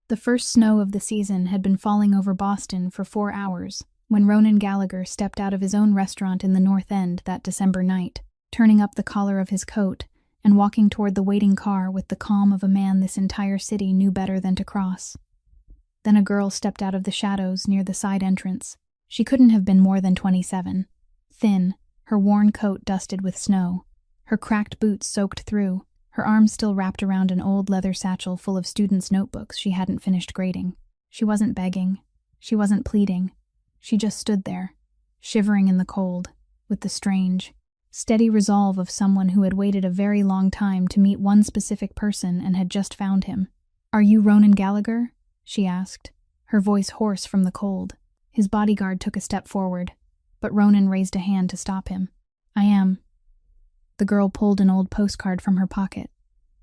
The first snow of the season had been falling over Boston for 4 hours when Ronan Gallagher stepped out of his own restaurant in the North End that December night, turning up the collar of his coat and walking toward the waiting car with the calm of a man this entire city knew better than to cross. Then a girl stepped out of the shadows near the side entrance. She couldn't have been more than 27. Thin, her worn coat dusted with snow, her cracked boots soaked through, her arms still wrapped around an old leather satchel full of students' notebooks she hadn't finished grading. She wasn't begging. She wasn't pleading. She just stood there, shivering in the cold, with the strange, steady resolve of someone who had waited a very long time to meet one specific person and had just found him. "Are you Ronan Gallagher?" she asked, her voice hoarse from the cold. His bodyguard took a step forward, but Ronan raised a hand to stop him. "I am." The girl pulled an old postcard from her pocket,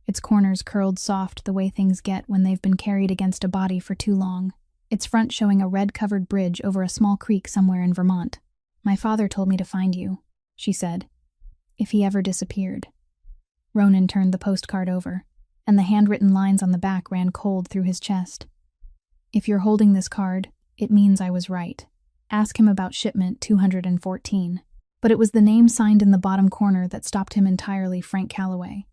its corners curled soft the way things get when they've been carried against a body for too long, its front showing a red-covered bridge over a small creek somewhere in Vermont. "My father told me to find you," she said, "if he ever disappeared." Ronan turned the postcard over, and the handwritten lines on the back ran cold through his chest. "If you're holding this card, it means I was right. Ask him about shipment 214. But it was the name signed in the bottom corner that stopped him entirely. Frank Calloway.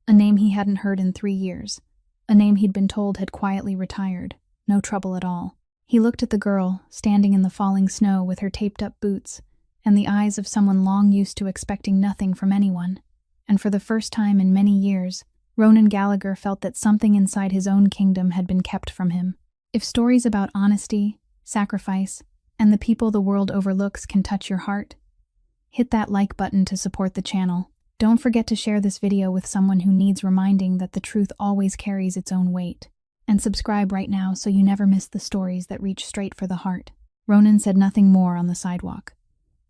A name he hadn't heard in 3 years. A name he'd been told had quietly retired. No trouble at all. He looked at the girl, standing in the falling snow with her taped-up boots, and the eyes of someone long used to expecting nothing from anyone. And for the first time in many years, Ronan Gallagher felt that something inside his own kingdom had been kept from him. If stories about honesty, sacrifice, and the people the world overlooks can touch your heart, hit that like button to support the channel. Don't forget to share this video with someone who needs reminding that the truth always carries its own weight. And subscribe right now so you never miss the stories that reach straight for the heart. Ronan said nothing more on the sidewalk.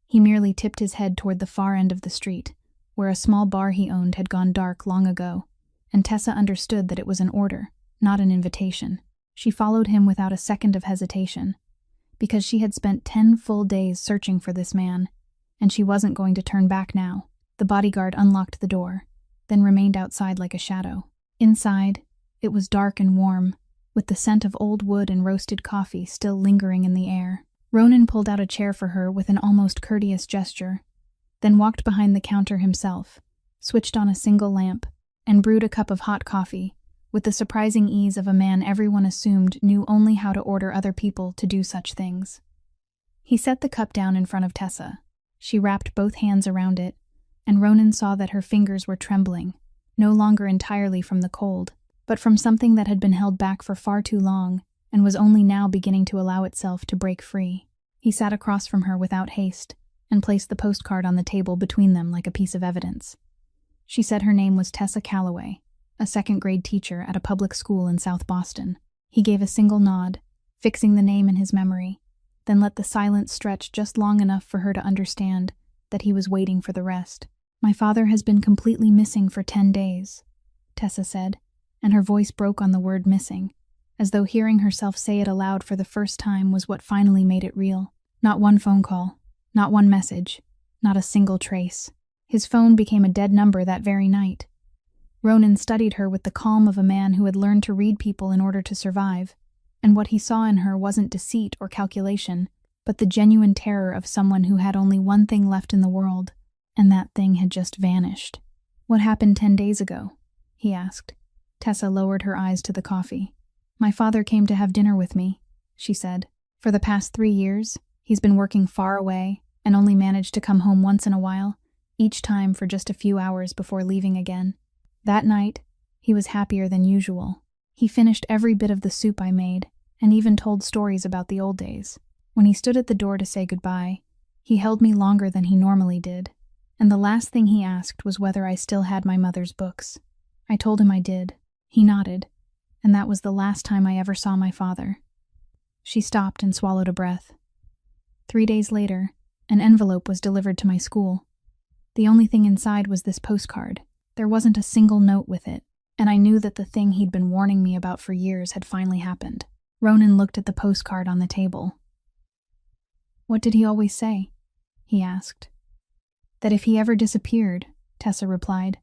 He merely tipped his head toward the far end of the street, where a small bar he owned had gone dark long ago, and Tessa understood that it was an order, not an invitation. She followed him without a second of hesitation, because she had spent 10 full days searching for this man, and she wasn't going to turn back now. The bodyguard unlocked the door, then remained outside like a shadow. Inside, it was dark and warm, with the scent of old wood and roasted coffee still lingering in the air. Ronan pulled out a chair for her with an almost courteous gesture, then walked behind the counter himself, switched on a single lamp, and brewed a cup of hot coffee, with the surprising ease of a man everyone assumed knew only how to order other people to do such things. He set the cup down in front of Tessa. She wrapped both hands around it, and Ronan saw that her fingers were trembling, no longer entirely from the cold, but from something that had been held back for far too long and was only now beginning to allow itself to break free. He sat across from her without haste and placed the postcard on the table between them like a piece of evidence. She said her name was Tessa Calloway, a second-grade teacher at a public school in South Boston. He gave a single nod, fixing the name in his memory, then let the silence stretch just long enough for her to understand that he was waiting for the rest. "My father has been completely missing for 10 days, Tessa said, and her voice broke on the word missing, as though hearing herself say it aloud for the first time was what finally made it real. Not one phone call, not one message, not a single trace. His phone became a dead number that very night. Ronan studied her with the calm of a man who had learned to read people in order to survive, and what he saw in her wasn't deceit or calculation, but the genuine terror of someone who had only one thing left in the world, and that thing had just vanished. "What happened 10 days ago?" he asked. Tessa lowered her eyes to the coffee. "My father came to have dinner with me," she said. "For the past 3 years, he's been working far away and only managed to come home once in a while, each time for just a few hours before leaving again. That night, he was happier than usual. He finished every bit of the soup I made, and even told stories about the old days. When he stood at the door to say goodbye, he held me longer than he normally did, and the last thing he asked was whether I still had my mother's books. I told him I did. He nodded, and that was the last time I ever saw my father." She stopped and swallowed a breath. 3 days later, an envelope was delivered to my school. The only thing inside was this postcard. There wasn't a single note with it, and I knew that the thing he'd been warning me about for years had finally happened. Ronan looked at the postcard on the table. "What did he always say?" he asked. "That if he ever disappeared," Tessa replied,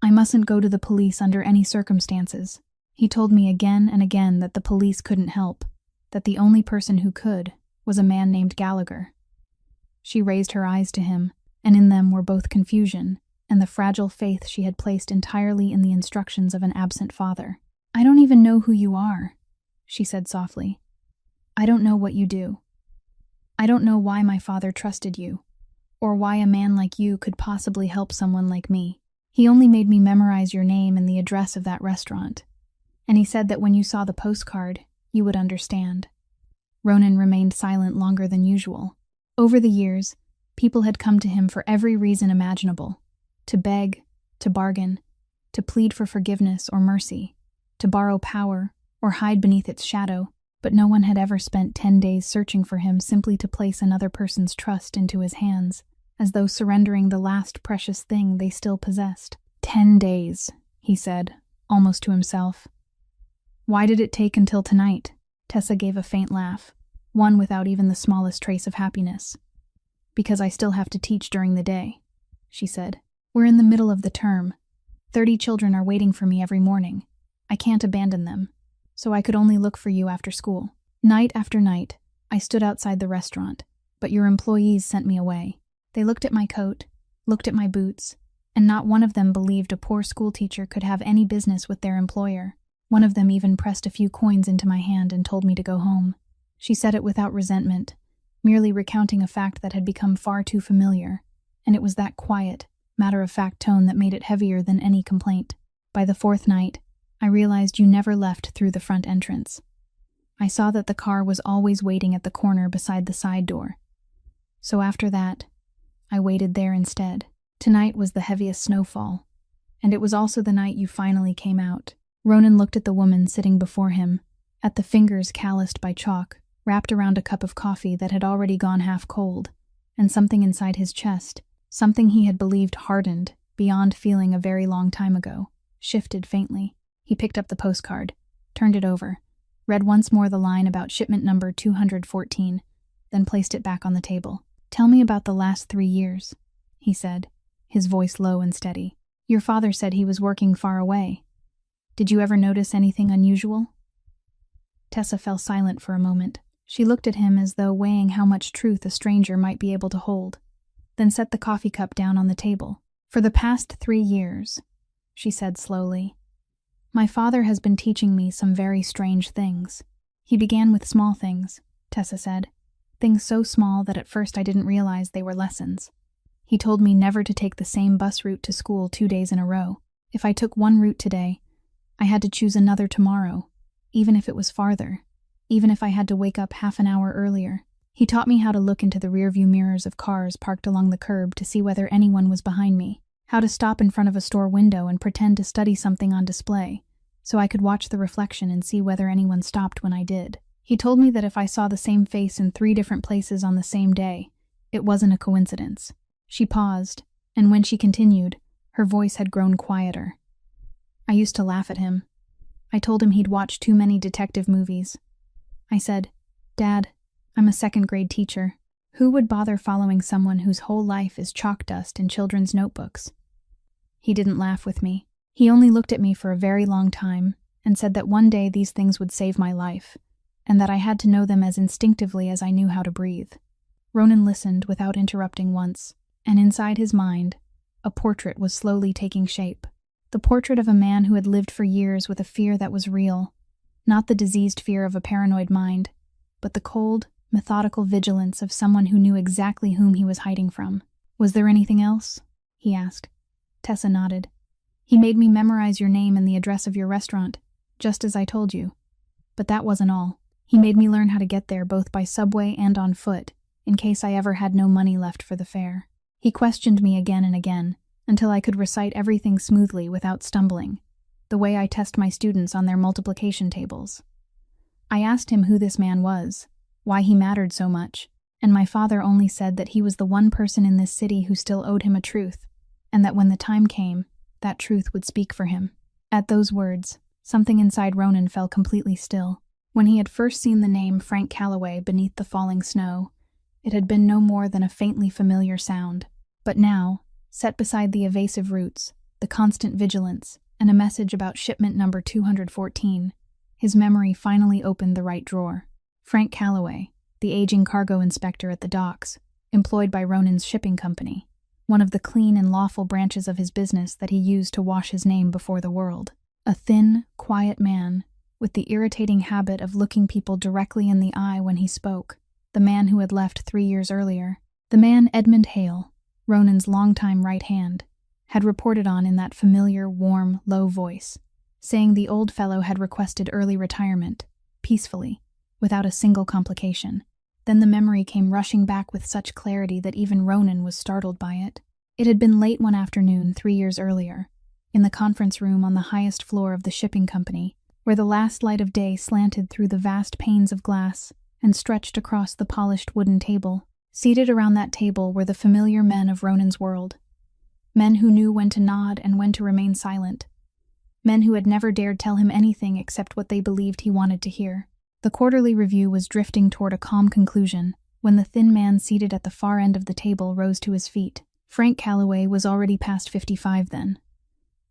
"I mustn't go to the police under any circumstances. He told me again and again that the police couldn't help, that the only person who could was a man named Gallagher. She raised her eyes to him, and in them were both confusion and the fragile faith she had placed entirely in the instructions of an absent father. "I don't even know who you are," she said softly. "I don't know what you do. I don't know why my father trusted you, or why a man like you could possibly help someone like me. He only made me memorize your name and the address of that restaurant, and he said that when you saw the postcard, you would understand." Ronan remained silent longer than usual. Over the years, people had come to him for every reason imaginable: to beg, to bargain, to plead for forgiveness or mercy, to borrow power or hide beneath its shadow, but no one had ever spent 10 days searching for him simply to place another person's trust into his hands, as though surrendering the last precious thing they still possessed. 10 days, he said, almost to himself. "Why did it take until tonight?" Tessa gave a faint laugh, one without even the smallest trace of happiness. "Because I still have to teach during the day," she said. "We're in the middle of the term. 30 children are waiting for me every morning. I can't abandon them, so I could only look for you after school. Night after night, I stood outside the restaurant, but your employees sent me away. They looked at my coat, looked at my boots, and not one of them believed a poor schoolteacher could have any business with their employer. One of them even pressed a few coins into my hand and told me to go home." She said it without resentment, merely recounting a fact that had become far too familiar, and it was that quiet, matter-of-fact tone that made it heavier than any complaint. "By the 4th night, I realized you never left through the front entrance. I saw that the car was always waiting at the corner beside the side door. So after that, I waited there instead. Tonight was the heaviest snowfall, and it was also the night you finally came out." Ronan looked at the woman sitting before him, at the fingers calloused by chalk, wrapped around a cup of coffee that had already gone half cold, and something inside his chest, something he had believed hardened, beyond feeling a very long time ago, shifted faintly. He picked up the postcard, turned it over, read once more the line about shipment number 214, then placed it back on the table. "Tell me about the last 3 years, he said, his voice low and steady. "Your father said he was working far away. Did you ever notice anything unusual?" Tessa fell silent for a moment. She looked at him as though weighing how much truth a stranger might be able to hold, then set the coffee cup down on the table. "For the past 3 years, she said slowly, "my father has been teaching me some very strange things. He began with small things," Tessa said, "things so small that at first I didn't realize they were lessons. He told me never to take the same bus route to school 2 days in a row. If I took one route today, I had to choose another tomorrow, even if it was farther, even if I had to wake up half an hour earlier. He taught me how to look into the rearview mirrors of cars parked along the curb to see whether anyone was behind me, how to stop in front of a store window and pretend to study something on display, so I could watch the reflection and see whether anyone stopped when I did. He told me that if I saw the same face in 3 different places on the same day, it wasn't a coincidence." She paused, and when she continued, her voice had grown quieter. "I used to laugh at him. I told him he'd watched too many detective movies. I said, 'Dad, I'm a 2nd-grade teacher. Who would bother following someone whose whole life is chalk dust in children's notebooks?' He didn't laugh with me. He only looked at me for a very long time and said that one day these things would save my life, and that I had to know them as instinctively as I knew how to breathe." Ronan listened without interrupting once, and inside his mind, a portrait was slowly taking shape. The portrait of a man who had lived for years with a fear that was real, not the diseased fear of a paranoid mind, but the cold, methodical vigilance of someone who knew exactly whom he was hiding from. "Was there anything else?" he asked. Tessa nodded. "He made me memorize your name and the address of your restaurant, just as I told you. But that wasn't all. He made me learn how to get there both by subway and on foot, in case I ever had no money left for the fare. He questioned me again and again, until I could recite everything smoothly without stumbling, the way I test my students on their multiplication tables. I asked him who this man was, why he mattered so much, and my father only said that he was the one person in this city who still owed him a truth, and that when the time came, that truth would speak for him." At those words, something inside Ronan fell completely still. When he had first seen the name Frank Calloway beneath the falling snow, it had been no more than a faintly familiar sound. But now, set beside the evasive roots, the constant vigilance, and a message about shipment number 214. His memory finally opened the right drawer. Frank Calloway, the aging cargo inspector at the docks, employed by Ronan's shipping company, one of the clean and lawful branches of his business that he used to wash his name before the world. A thin, quiet man, with the irritating habit of looking people directly in the eye when he spoke, the man who had left 3 years earlier. The man Edmund Hale, Ronan's longtime right hand, had reported on in that familiar, warm, low voice, saying the old fellow had requested early retirement, peacefully, without a single complication. Then the memory came rushing back with such clarity that even Ronan was startled by it. It had been late one afternoon 3 years earlier, in the conference room on the highest floor of the shipping company, where the last light of day slanted through the vast panes of glass and stretched across the polished wooden table. Seated around that table were the familiar men of Ronan's world. Men who knew when to nod and when to remain silent. Men who had never dared tell him anything except what they believed he wanted to hear. The quarterly review was drifting toward a calm conclusion when the thin man seated at the far end of the table rose to his feet. Frank Calloway was already past 55 then,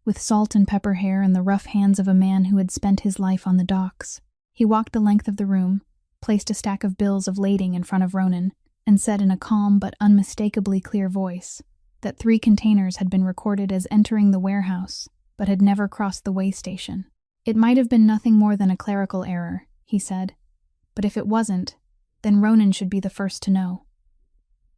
with salt and pepper hair and the rough hands of a man who had spent his life on the docks. He walked the length of the room, placed a stack of bills of lading in front of Ronan, and said in a calm but unmistakably clear voice that 3 containers had been recorded as entering the warehouse, but had never crossed the way station. It might have been nothing more than a clerical error, he said, but if it wasn't, then Ronan should be the first to know.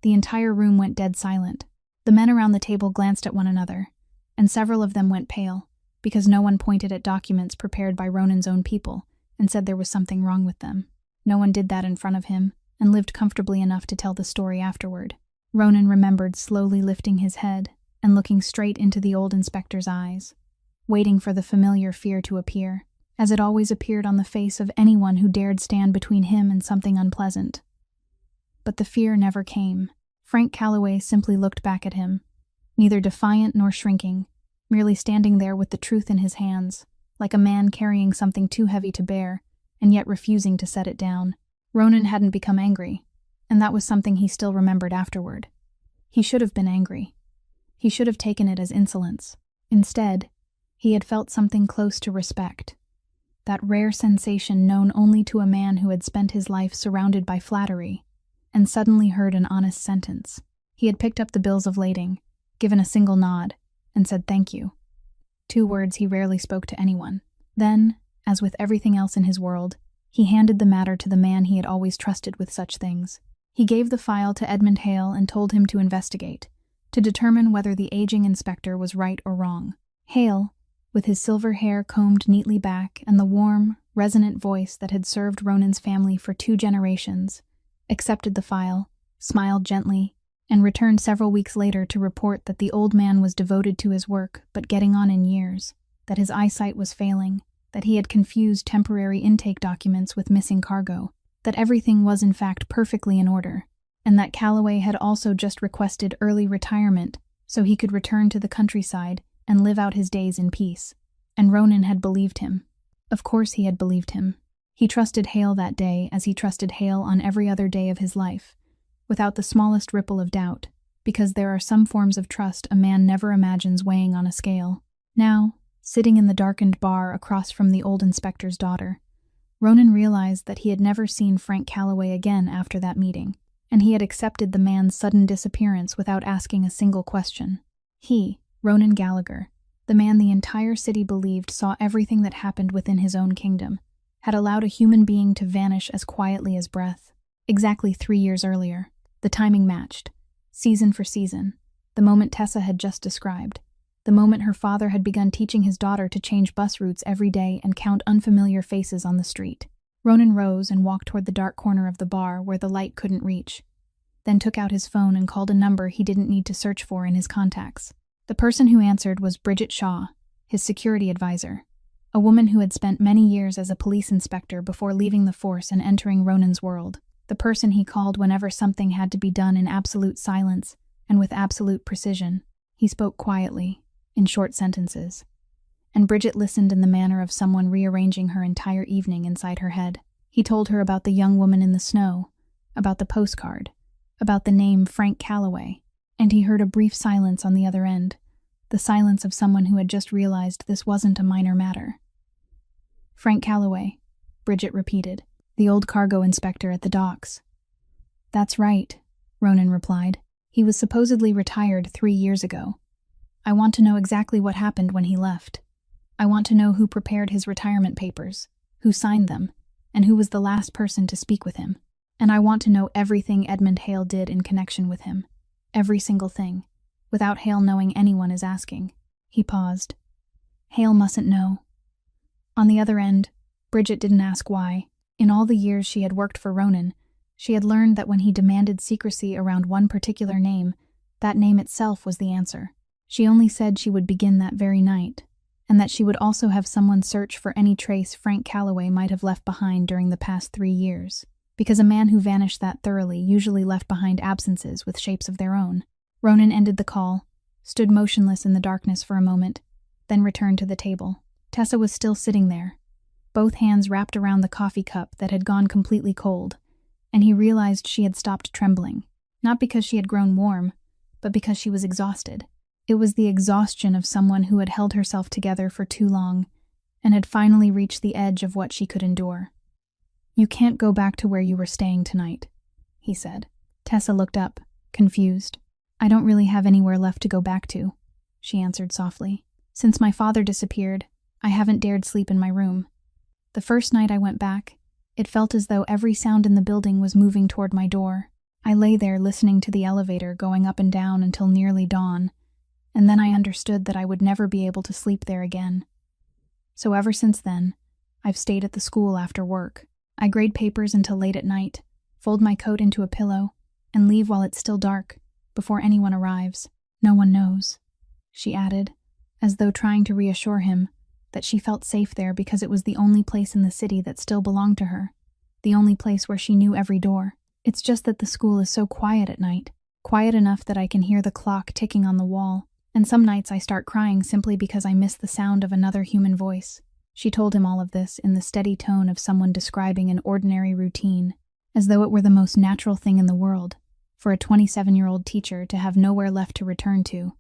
The entire room went dead silent. The men around the table glanced at one another, and several of them went pale, because no one pointed at documents prepared by Ronan's own people and said there was something wrong with them. No one did that in front of him, and lived comfortably enough to tell the story afterward. Ronan remembered slowly lifting his head and looking straight into the old inspector's eyes, waiting for the familiar fear to appear, as it always appeared on the face of anyone who dared stand between him and something unpleasant. But the fear never came. Frank Calloway simply looked back at him, neither defiant nor shrinking, merely standing there with the truth in his hands, like a man carrying something too heavy to bear, and yet refusing to set it down. Ronan hadn't become angry, and that was something he still remembered afterward. He should have been angry. He should have taken it as insolence. Instead, he had felt something close to respect, that rare sensation known only to a man who had spent his life surrounded by flattery, and suddenly heard an honest sentence. He had picked up the bills of lading, given a single nod, and said thank you. 2 words he rarely spoke to anyone. Then, as with everything else in his world, he handed the matter to the man he had always trusted with such things. He gave the file to Edmund Hale and told him to investigate, to determine whether the aging inspector was right or wrong. Hale, with his silver hair combed neatly back and the warm, resonant voice that had served Ronan's family for 2 generations, accepted the file, smiled gently, and returned several weeks later to report that the old man was devoted to his work but getting on in years, that his eyesight was failing, that he had confused temporary intake documents with missing cargo, that everything was in fact perfectly in order, and that Calloway had also just requested early retirement so he could return to the countryside and live out his days in peace. And Ronan had believed him. Of course he had believed him. He trusted Hale that day as he trusted Hale on every other day of his life, without the smallest ripple of doubt, because there are some forms of trust a man never imagines weighing on a scale. Now, sitting in the darkened bar across from the old inspector's daughter, Ronan realized that he had never seen Frank Calloway again after that meeting, and he had accepted the man's sudden disappearance without asking a single question. He, Ronan Gallagher, the man the entire city believed saw everything that happened within his own kingdom, had allowed a human being to vanish as quietly as breath. Exactly 3 years earlier, the timing matched, season for season, the moment Tessa had just described, the moment her father had begun teaching his daughter to change bus routes every day and count unfamiliar faces on the street. Ronan rose and walked toward the dark corner of the bar where the light couldn't reach, then took out his phone and called a number he didn't need to search for in his contacts. The person who answered was Bridget Shaw, his security advisor, a woman who had spent many years as a police inspector before leaving the force and entering Ronan's world. The person he called whenever something had to be done in absolute silence and with absolute precision. He spoke quietly, in short sentences, and Bridget listened in the manner of someone rearranging her entire evening inside her head. He told her about the young woman in the snow, about the postcard, about the name Frank Calloway, and he heard a brief silence on the other end, the silence of someone who had just realized this wasn't a minor matter. "Frank Calloway," Bridget repeated, "the old cargo inspector at the docks." "That's right," Ronan replied. "He was supposedly retired 3 years ago. I want to know exactly what happened when he left. I want to know who prepared his retirement papers, who signed them, and who was the last person to speak with him. And I want to know everything Edmund Hale did in connection with him. Every single thing, without Hale knowing anyone is asking." He paused. "Hale mustn't know." On the other end, Bridget didn't ask why. In all the years she had worked for Ronan, she had learned that when he demanded secrecy around one particular name, that name itself was the answer. She only said she would begin that very night, and that she would also have someone search for any trace Frank Calloway might have left behind during the past 3 years, because a man who vanished that thoroughly usually left behind absences with shapes of their own. Ronan ended the call, stood motionless in the darkness for a moment, then returned to the table. Tessa was still sitting there, both hands wrapped around the coffee cup that had gone completely cold, and he realized she had stopped trembling, not because she had grown warm, but because she was exhausted. It was the exhaustion of someone who had held herself together for too long and had finally reached the edge of what she could endure. "You can't go back to where you were staying tonight," he said. Tessa looked up, confused. "I don't really have anywhere left to go back to," she answered softly. "Since my father disappeared, I haven't dared sleep in my room. The first night I went back, it felt as though every sound in the building was moving toward my door. I lay there listening to the elevator going up and down until nearly dawn, and then I understood that I would never be able to sleep there again. So ever since then, I've stayed at the school after work. I grade papers until late at night, fold my coat into a pillow, and leave while it's still dark, before anyone arrives. No one knows," she added, as though trying to reassure him that she felt safe there because it was the only place in the city that still belonged to her, the only place where she knew every door. "It's just that the school is so quiet at night, quiet enough that I can hear the clock ticking on the wall, and some nights I start crying simply because I miss the sound of another human voice." She told him all of this in the steady tone of someone describing an ordinary routine, as though it were the most natural thing in the world for a 27-year-old teacher to have nowhere left to return to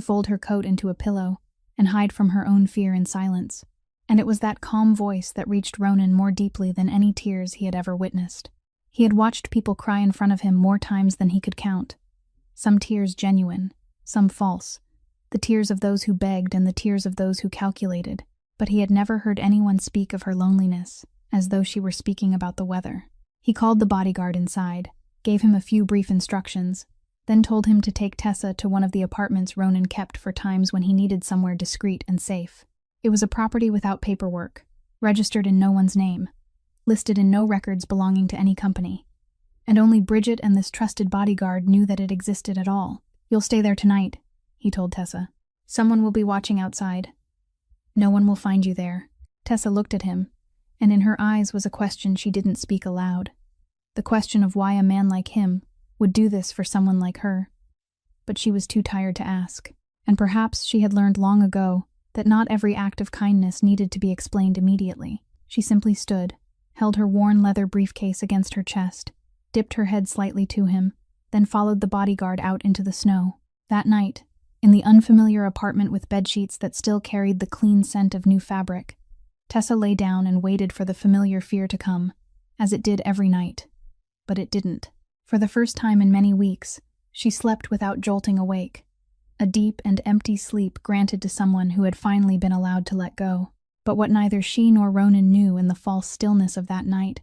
fold her coat into a pillow and hide from her own fear in silence. And it was that calm voice that reached Ronan more deeply than any tears he had ever witnessed. He had watched people cry in front of him more times than he could count, some tears genuine, some false, the tears of those who begged and the tears of those who calculated, but he had never heard anyone speak of her loneliness as though she were speaking about the weather. He called the bodyguard inside, gave him a few brief instructions, then told him to take Tessa to one of the apartments Ronan kept for times when he needed somewhere discreet and safe. It was a property without paperwork, registered in no one's name, listed in no records belonging to any company, and only Bridget and this trusted bodyguard knew that it existed at all. "You'll stay there tonight," he told Tessa. "Someone will be watching outside. No one will find you there." Tessa looked at him, and in her eyes was a question she didn't speak aloud. The question of why a man like him would do this for someone like her. But she was too tired to ask, and perhaps she had learned long ago that not every act of kindness needed to be explained immediately. She simply stood, held her worn leather briefcase against her chest, dipped her head slightly to him, then followed the bodyguard out into the snow. That night, in the unfamiliar apartment with bedsheets that still carried the clean scent of new fabric, Tessa lay down and waited for the familiar fear to come, as it did every night. But it didn't. For the first time in many weeks, she slept without jolting awake, a deep and empty sleep granted to someone who had finally been allowed to let go. But what neither she nor Ronan knew in the false stillness of that night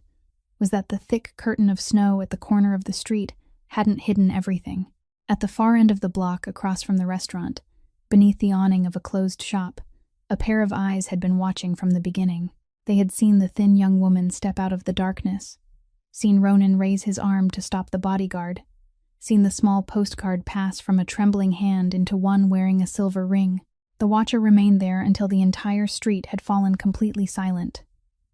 was that the thick curtain of snow at the corner of the street hadn't hidden everything. At the far end of the block across from the restaurant, beneath the awning of a closed shop, a pair of eyes had been watching from the beginning. They had seen the thin young woman step out of the darkness, seen Ronan raise his arm to stop the bodyguard, seen the small postcard pass from a trembling hand into one wearing a silver ring. The watcher remained there until the entire street had fallen completely silent,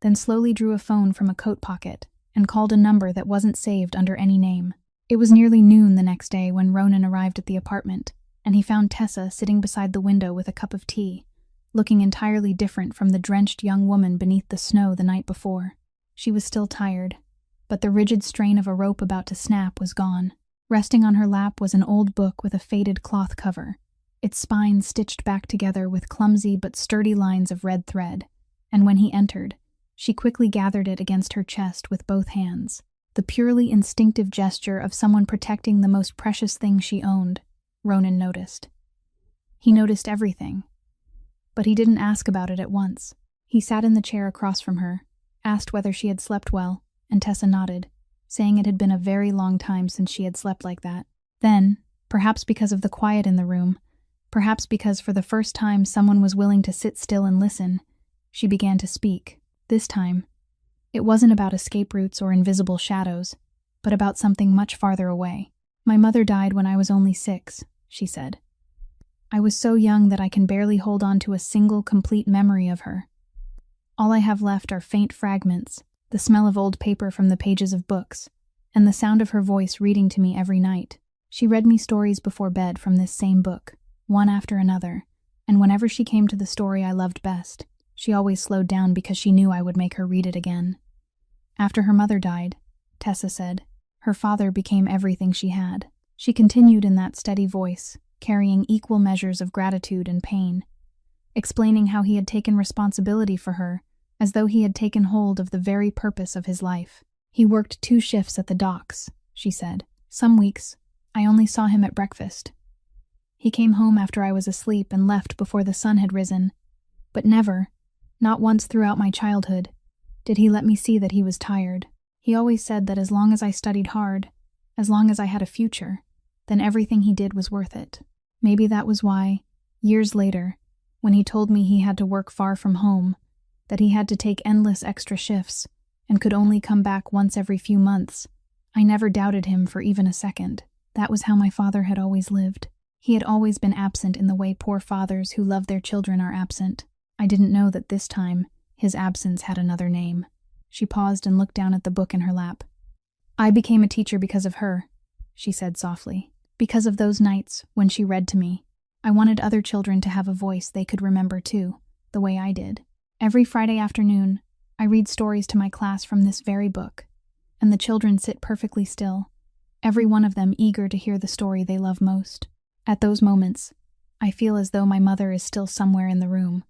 then slowly drew a phone from a coat pocket and called a number that wasn't saved under any name. It was nearly noon the next day when Ronan arrived at the apartment, and he found Tessa sitting beside the window with a cup of tea, looking entirely different from the drenched young woman beneath the snow the night before. She was still tired, but the rigid strain of a rope about to snap was gone. Resting on her lap was an old book with a faded cloth cover, its spine stitched back together with clumsy but sturdy lines of red thread, and when he entered, she quickly gathered it against her chest with both hands. The purely instinctive gesture of someone protecting the most precious thing she owned, Ronan noticed. He noticed everything, but he didn't ask about it at once. He sat in the chair across from her, asked whether she had slept well, and Tessa nodded, saying it had been a very long time since she had slept like that. Then, perhaps because of the quiet in the room, perhaps because for the first time someone was willing to sit still and listen, she began to speak. This time, it wasn't about escape routes or invisible shadows, but about something much farther away. "My mother died when I was only 6, she said. "I was so young that I can barely hold on to a single complete memory of her. All I have left are faint fragments, the smell of old paper from the pages of books, and the sound of her voice reading to me every night. She read me stories before bed from this same book, one after another, and whenever she came to the story I loved best, she always slowed down because she knew I would make her read it again. After her mother died," Tessa said, "her father became everything she had." She continued in that steady voice, carrying equal measures of gratitude and pain, explaining how he had taken responsibility for her, as though he had taken hold of the very purpose of his life. "He worked 2 shifts at the docks," she said. "Some weeks, I only saw him at breakfast. He came home after I was asleep and left before the sun had risen, but never, not once throughout my childhood, did he let me see that he was tired. He always said that as long as I studied hard, as long as I had a future, then everything he did was worth it. Maybe that was why, years later, when he told me he had to work far from home, that he had to take endless extra shifts, and could only come back once every few months, I never doubted him for even a second. That was how my father had always lived. He had always been absent in the way poor fathers who love their children are absent. I didn't know that this time, his absence had another name." She paused and looked down at the book in her lap. "I became a teacher because of her," she said softly. "Because of those nights when she read to me. I wanted other children to have a voice they could remember too, the way I did. Every Friday afternoon, I read stories to my class from this very book, and the children sit perfectly still, every one of them eager to hear the story they love most. At those moments, I feel as though my mother is still somewhere in the room."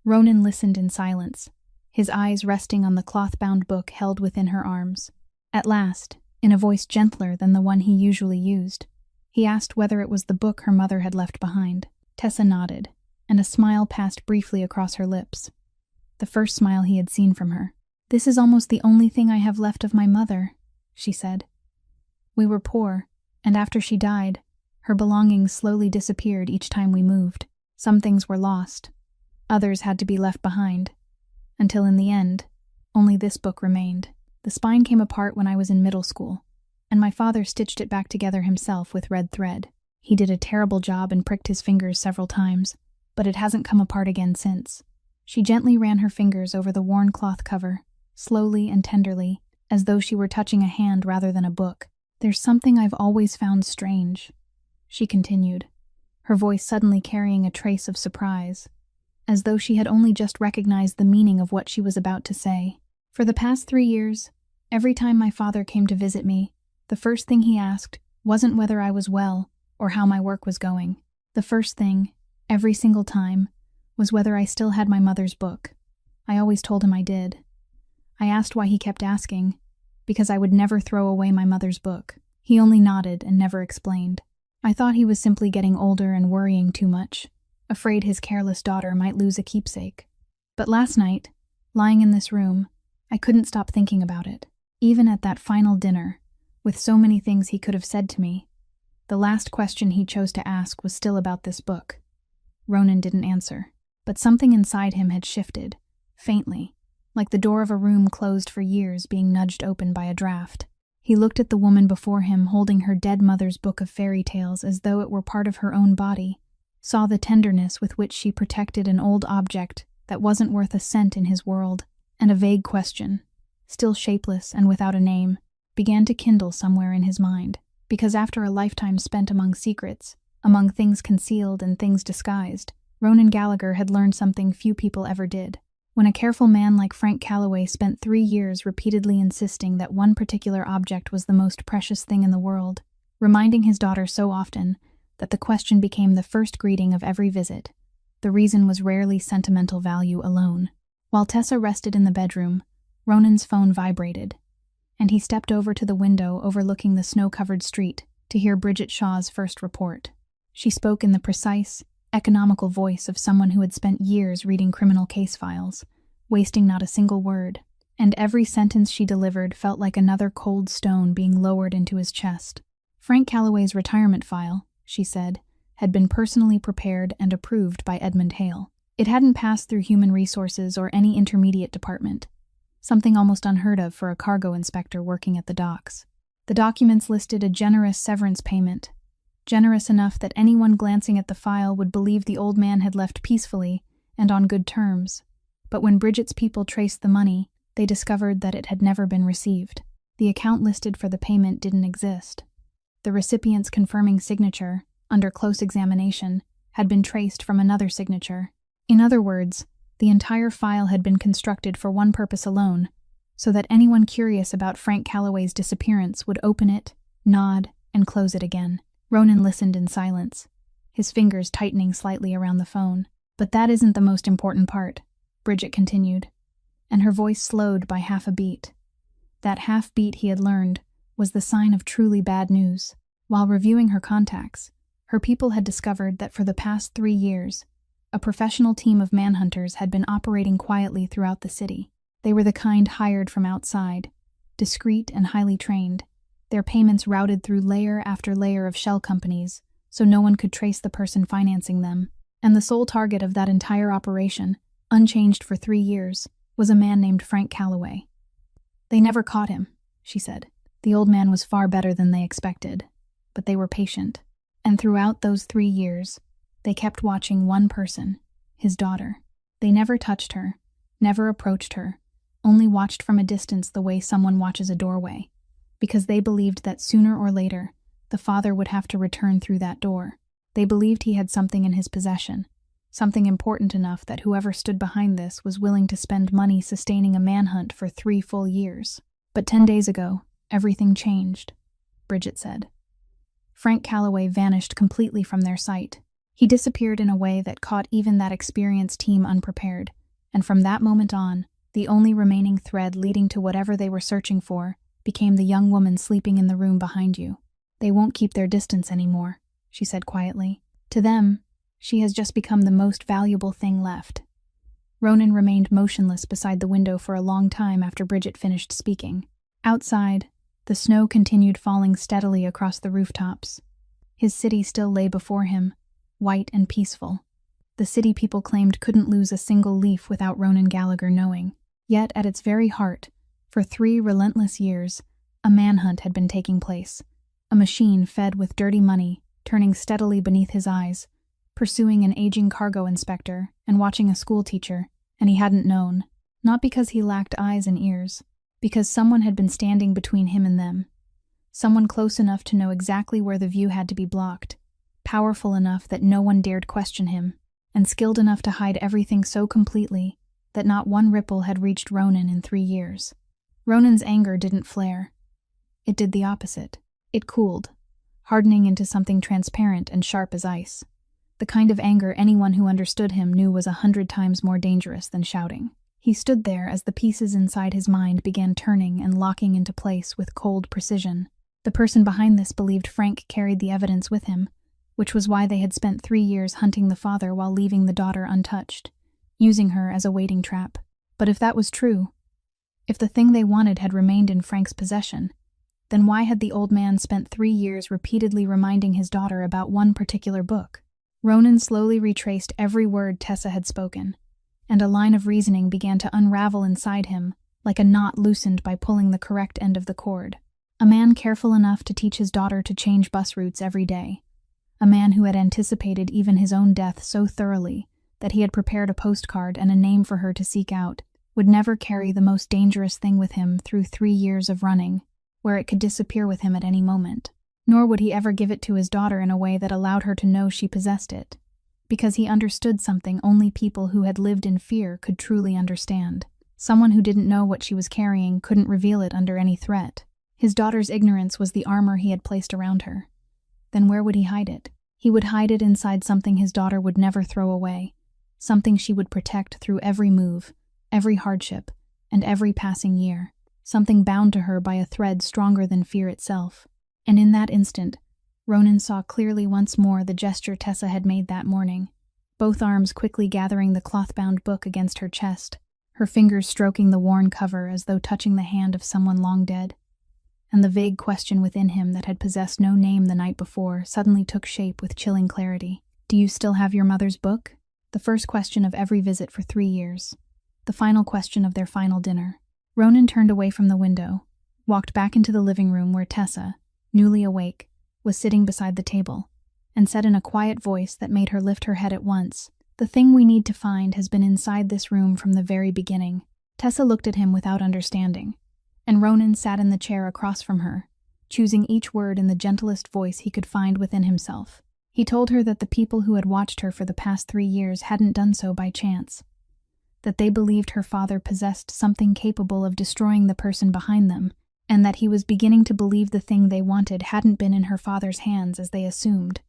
Ronan listened in silence, his eyes resting on the cloth-bound book held within her arms. At last, in a voice gentler than the one he usually used, he asked whether it was the book her mother had left behind. Tessa nodded, and a smile passed briefly across her lips. The first smile he had seen from her. "This is almost the only thing I have left of my mother," she said. "We were poor, and after she died, her belongings slowly disappeared each time we moved. Some things were lost. Others had to be left behind, until in the end, only this book remained. The spine came apart when I was in middle school, and my father stitched it back together himself with red thread. He did a terrible job and pricked his fingers several times, but it hasn't come apart again since." She gently ran her fingers over the worn cloth cover, slowly and tenderly, as though she were touching a hand rather than a book. "There's something I've always found strange," she continued, her voice suddenly carrying a trace of surprise, as though she had only just recognized the meaning of what she was about to say. "For the past 3 years, every time my father came to visit me, the first thing he asked wasn't whether I was well or how my work was going. The first thing, every single time, was whether I still had my mother's book. I always told him I did. I asked why he kept asking, because I would never throw away my mother's book. He only nodded and never explained. I thought he was simply getting older and worrying too much, afraid his careless daughter might lose a keepsake. But last night, lying in this room, I couldn't stop thinking about it. Even at that final dinner, with so many things he could have said to me, the last question he chose to ask was still about this book." Ronan didn't answer, but something inside him had shifted, faintly, like the door of a room closed for years being nudged open by a draft. He looked at the woman before him holding her dead mother's book of fairy tales as though it were part of her own body, saw the tenderness with which she protected an old object that wasn't worth a cent in his world, and a vague question, still shapeless and without a name, began to kindle somewhere in his mind, because after a lifetime spent among secrets, among things concealed and things disguised, Ronan Gallagher had learned something few people ever did. When a careful man like Frank Calloway spent 3 years repeatedly insisting that one particular object was the most precious thing in the world, reminding his daughter so often that the question became the first greeting of every visit. The reason was rarely sentimental value alone. While Tessa rested in the bedroom, Ronan's phone vibrated, and he stepped over to the window overlooking the snow-covered street to hear Bridget Shaw's first report. She spoke in the precise, economical voice of someone who had spent years reading criminal case files, wasting not a single word, and every sentence she delivered felt like another cold stone being lowered into his chest. Frank Calloway's retirement file, she said, had been personally prepared and approved by Edmund Hale. It hadn't passed through human resources or any intermediate department, something almost unheard of for a cargo inspector working at the docks. The documents listed a generous severance payment, generous enough that anyone glancing at the file would believe the old man had left peacefully and on good terms. But when Bridget's people traced the money, they discovered that it had never been received. The account listed for the payment didn't exist. The recipient's confirming signature, under close examination, had been traced from another signature. In other words, the entire file had been constructed for one purpose alone, so that anyone curious about Frank Calloway's disappearance would open it, nod, and close it again. Ronan listened in silence, his fingers tightening slightly around the phone. "But that isn't the most important part," Bridget continued, and her voice slowed by half a beat. That half beat, he had learned, was the sign of truly bad news. While reviewing her contacts, her people had discovered that for the past 3 years, a professional team of manhunters had been operating quietly throughout the city. They were the kind hired from outside, discreet and highly trained, their payments routed through layer after layer of shell companies, so no one could trace the person financing them. And the sole target of that entire operation, unchanged for 3 years, was a man named Frank Calloway. "They never caught him," she said. "The old man was far better than they expected, but they were patient. And throughout those 3 years, they kept watching one person, his daughter. They never touched her, never approached her, only watched from a distance the way someone watches a doorway, because they believed that sooner or later, the father would have to return through that door. They believed he had something in his possession, something important enough that whoever stood behind this was willing to spend money sustaining a manhunt for 3 full years. But 10 days ago, everything changed," Bridget said. Frank Calloway vanished completely from their sight. He disappeared in a way that caught even that experienced team unprepared, and from that moment on, the only remaining thread leading to whatever they were searching for became the young woman sleeping in the room behind you. "They won't keep their distance anymore," she said quietly. "To them, she has just become the most valuable thing left." Ronan remained motionless beside the window for a long time after Bridget finished speaking. Outside, the snow continued falling steadily across the rooftops. His city still lay before him, white and peaceful. The city people claimed couldn't lose a single leaf without Ronan Gallagher knowing. Yet at its very heart, for 3 relentless years, a manhunt had been taking place. A machine fed with dirty money, turning steadily beneath his eyes, pursuing an aging cargo inspector and watching a schoolteacher, and he hadn't known. Not because he lacked eyes and ears, because someone had been standing between him and them. Someone close enough to know exactly where the view had to be blocked, powerful enough that no one dared question him, and skilled enough to hide everything so completely that not one ripple had reached Ronan in 3 years. Ronan's anger didn't flare. It did the opposite. It cooled, hardening into something transparent and sharp as ice. The kind of anger anyone who understood him knew was 100 times more dangerous than shouting. He stood there as the pieces inside his mind began turning and locking into place with cold precision. The person behind this believed Frank carried the evidence with him, which was why they had spent 3 years hunting the father while leaving the daughter untouched, using her as a waiting trap. But if that was true, if the thing they wanted had remained in Frank's possession, then why had the old man spent 3 years repeatedly reminding his daughter about one particular book? Ronan slowly retraced every word Tessa had spoken, and a line of reasoning began to unravel inside him, like a knot loosened by pulling the correct end of the cord. A man careful enough to teach his daughter to change bus routes every day. A man who had anticipated even his own death so thoroughly that he had prepared a postcard and a name for her to seek out, would never carry the most dangerous thing with him through 3 years of running, where it could disappear with him at any moment. Nor would he ever give it to his daughter in a way that allowed her to know she possessed it, because he understood something only people who had lived in fear could truly understand. Someone who didn't know what she was carrying couldn't reveal it under any threat. His daughter's ignorance was the armor he had placed around her. Then where would he hide it? He would hide it inside something his daughter would never throw away, something she would protect through every move, every hardship, and every passing year, something bound to her by a thread stronger than fear itself. And in that instant, Ronan saw clearly once more the gesture Tessa had made that morning, both arms quickly gathering the cloth-bound book against her chest, her fingers stroking the worn cover as though touching the hand of someone long dead. And the vague question within him that had possessed no name the night before suddenly took shape with chilling clarity. "Do you still have your mother's book?" The first question of every visit for 3 years. The final question of their final dinner. Ronan turned away from the window, walked back into the living room where Tessa, newly awake, was sitting beside the table, and said in a quiet voice that made her lift her head at once, "The thing we need to find has been inside this room from the very beginning." Tessa looked at him without understanding, and Ronan sat in the chair across from her, choosing each word in the gentlest voice he could find within himself. He told her that the people who had watched her for the past 3 years hadn't done so by chance, that they believed her father possessed something capable of destroying the person behind them, and that he was beginning to believe the thing they wanted hadn't been in her father's hands as they assumed,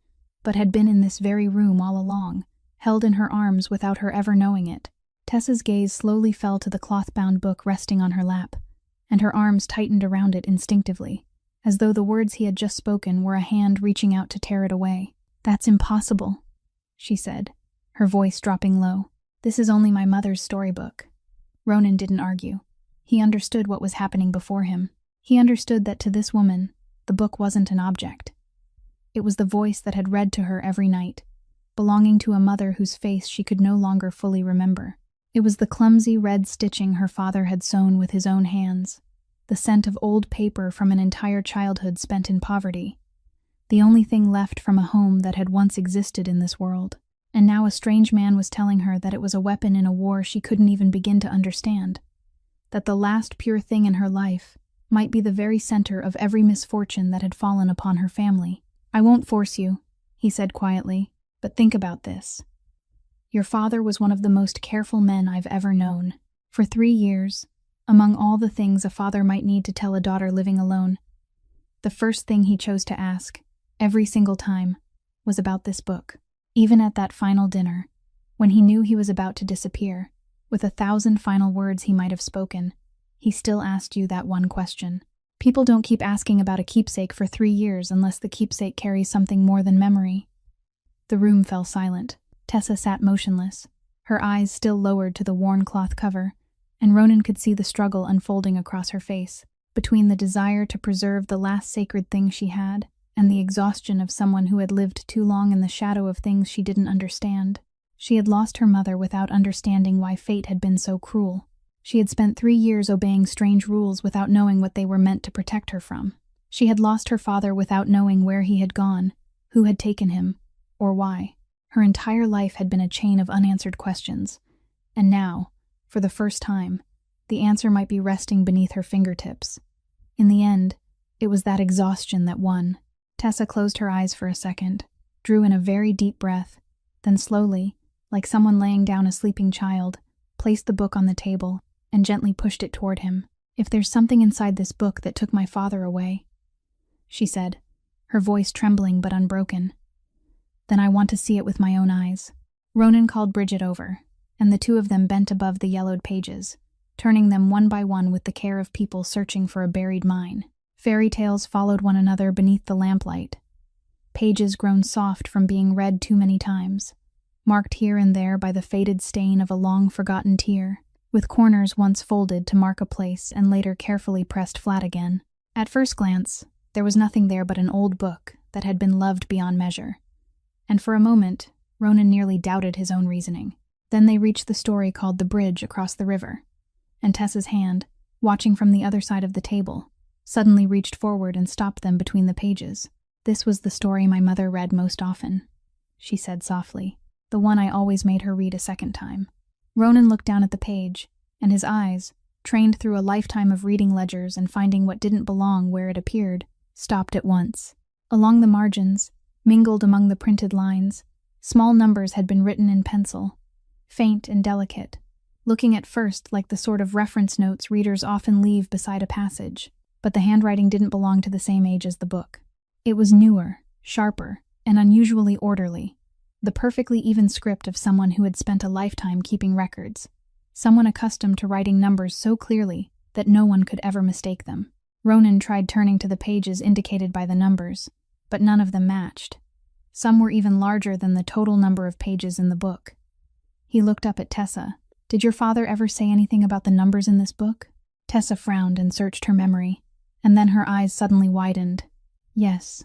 but had been in this very room all along, held in her arms without her ever knowing it. Tessa's gaze slowly fell to the cloth-bound book resting on her lap, and her arms tightened around it instinctively, as though the words he had just spoken were a hand reaching out to tear it away. "That's impossible," she said, her voice dropping low. "This is only my mother's storybook." Ronan didn't argue. He understood what was happening before him. He understood that to this woman, the book wasn't an object. It was the voice that had read to her every night, belonging to a mother whose face she could no longer fully remember. It was the clumsy red stitching her father had sewn with his own hands, the scent of old paper from an entire childhood spent in poverty, the only thing left from a home that had once existed in this world. And now a strange man was telling her that it was a weapon in a war she couldn't even begin to understand, that the last pure thing in her life might be the very center of every misfortune that had fallen upon her family. "I won't force you," he said quietly, "but think about this. Your father was one of the most careful men I've ever known. For 3 years, among all the things a father might need to tell a daughter living alone, the first thing he chose to ask, every single time, was about this book. Even at that final dinner, when he knew he was about to disappear, with 1,000 final words he might have spoken, he still asked you that one question. People don't keep asking about a keepsake for 3 years unless the keepsake carries something more than memory." The room fell silent. Tessa sat motionless, her eyes still lowered to the worn cloth cover, and Ronan could see the struggle unfolding across her face, between the desire to preserve the last sacred thing she had, and the exhaustion of someone who had lived too long in the shadow of things she didn't understand. She had lost her mother without understanding why fate had been so cruel. She had spent 3 years obeying strange rules without knowing what they were meant to protect her from. She had lost her father without knowing where he had gone, who had taken him, or why. Her entire life had been a chain of unanswered questions, and now, for the first time, the answer might be resting beneath her fingertips. In the end, it was that exhaustion that won. Tessa closed her eyes for a second, drew in a very deep breath, then slowly, like someone laying down a sleeping child, placed the book on the table and gently pushed it toward him. "If there's something inside this book that took my father away," she said, her voice trembling but unbroken, "then I want to see it with my own eyes." Ronan called Bridget over, and the two of them bent above the yellowed pages, turning them one by one with the care of people searching for a buried mine. Fairy tales followed one another beneath the lamplight, pages grown soft from being read too many times, marked here and there by the faded stain of a long-forgotten tear, with corners once folded to mark a place and later carefully pressed flat again. At first glance, there was nothing there but an old book that had been loved beyond measure, and for a moment, Ronan nearly doubted his own reasoning. Then they reached the story called The Bridge Across the River, and Tessa's hand, watching from the other side of the table, suddenly reached forward and stopped them between the pages. "This was the story my mother read most often," she said softly, "the one I always made her read a second time." Ronan looked down at the page, and his eyes, trained through a lifetime of reading ledgers and finding what didn't belong where it appeared, stopped at once. Along the margins, mingled among the printed lines, small numbers had been written in pencil, faint and delicate, looking at first like the sort of reference notes readers often leave beside a passage. But the handwriting didn't belong to the same age as the book. It was newer, sharper, and unusually orderly, the perfectly even script of someone who had spent a lifetime keeping records, someone accustomed to writing numbers so clearly that no one could ever mistake them. Ronan tried turning to the pages indicated by the numbers, but none of them matched. Some were even larger than the total number of pages in the book. He looked up at Tessa. "Did your father ever say anything about the numbers in this book?" Tessa frowned and searched her memory, and then her eyes suddenly widened. "Yes,"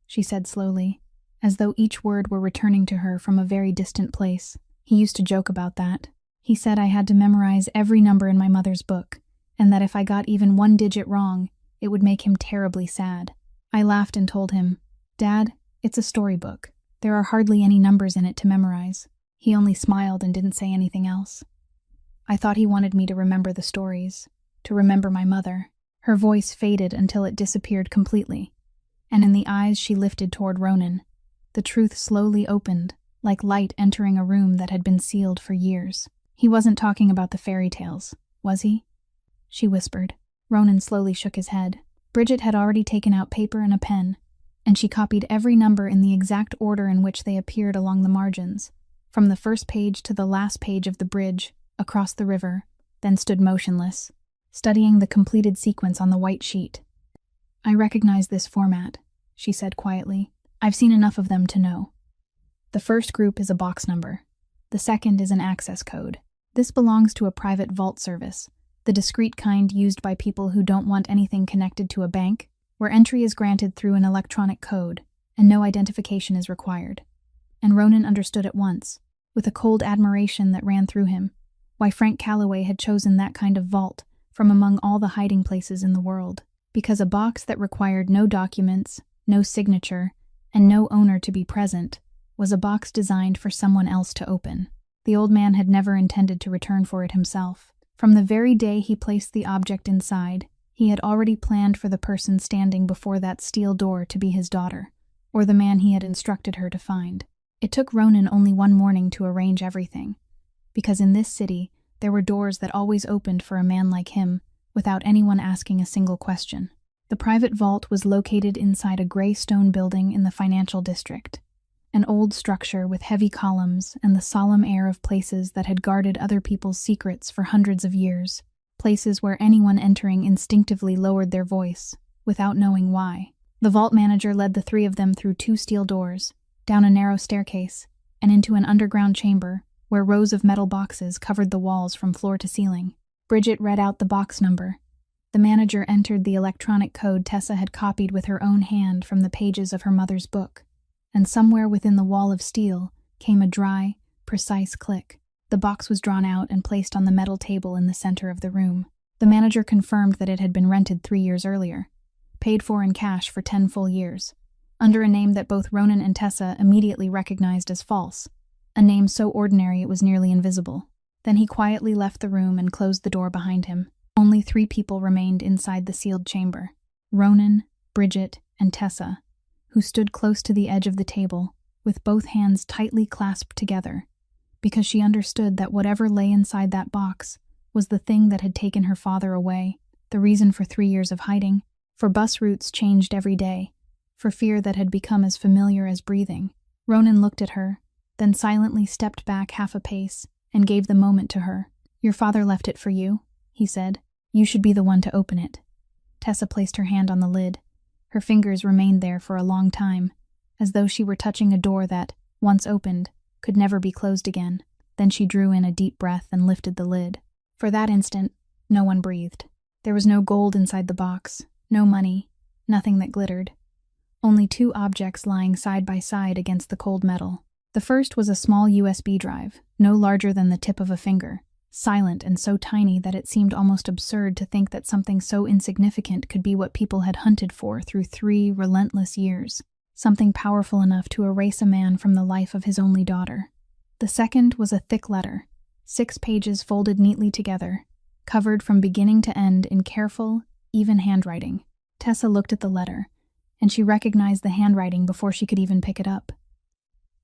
she said slowly, as though each word were returning to her from a very distant place. "He used to joke about that. He said I had to memorize every number in my mother's book, and that if I got even one digit wrong, it would make him terribly sad. I laughed and told him, 'Dad, it's a storybook. There are hardly any numbers in it to memorize.' He only smiled and didn't say anything else. I thought he wanted me to remember the stories, to remember my mother." Her voice faded until it disappeared completely, and in the eyes she lifted toward Ronan, the truth slowly opened, like light entering a room that had been sealed for years. "He wasn't talking about the fairy tales, was he?" she whispered. Ronan slowly shook his head. Bridget had already taken out paper and a pen, and she copied every number in the exact order in which they appeared along the margins, from the first page to the last page of the bridge, across the river, then stood motionless, studying the completed sequence on the white sheet. "I recognize this format," she said quietly. "I've seen enough of them to know. The first group is a box number. The second is an access code. This belongs to a private vault service, the discreet kind used by people who don't want anything connected to a bank, where entry is granted through an electronic code, and no identification is required." And Ronan understood at once, with a cold admiration that ran through him, why Frank Calloway had chosen that kind of vault from among all the hiding places in the world. Because a box that required no documents, no signature, and no owner to be present was a box designed for someone else to open. The old man had never intended to return for it himself. From the very day he placed the object inside, he had already planned for the person standing before that steel door to be his daughter, or the man he had instructed her to find. It took Ronan only one morning to arrange everything, because in this city there were doors that always opened for a man like him, without anyone asking a single question. The private vault was located inside a gray stone building in the financial district, an old structure with heavy columns and the solemn air of places that had guarded other people's secrets for hundreds of years, places where anyone entering instinctively lowered their voice, without knowing why. The vault manager led the three of them through two steel doors, down a narrow staircase, and into an underground chamber, where rows of metal boxes covered the walls from floor to ceiling. Bridget read out the box number. The manager entered the electronic code Tessa had copied with her own hand from the pages of her mother's book, and somewhere within the wall of steel came a dry, precise click. The box was drawn out and placed on the metal table in the center of the room. The manager confirmed that it had been rented 3 years earlier, paid for in cash for 10 full years, under a name that both Ronan and Tessa immediately recognized as false, a name so ordinary it was nearly invisible. Then he quietly left the room and closed the door behind him. Only 3 people remained inside the sealed chamber: Ronan, Bridget, and Tessa, who stood close to the edge of the table, with both hands tightly clasped together, because she understood that whatever lay inside that box was the thing that had taken her father away, the reason for 3 years of hiding, for bus routes changed every day, for fear that had become as familiar as breathing. Ronan looked at her, then silently stepped back half a pace and gave the moment to her. "Your father left it for you," he said. "You should be the one to open it." Tessa placed her hand on the lid. Her fingers remained there for a long time, as though she were touching a door that, once opened, could never be closed again. Then she drew in a deep breath and lifted the lid. For that instant, no one breathed. There was no gold inside the box, no money, nothing that glittered. Only 2 objects lying side by side against the cold metal. The first was a small USB drive, no larger than the tip of a finger, silent and so tiny that it seemed almost absurd to think that something so insignificant could be what people had hunted for through 3 relentless years, something powerful enough to erase a man from the life of his only daughter. The second was a thick letter, 6 pages folded neatly together, covered from beginning to end in careful, even handwriting. Tessa looked at the letter, and she recognized the handwriting before she could even pick it up.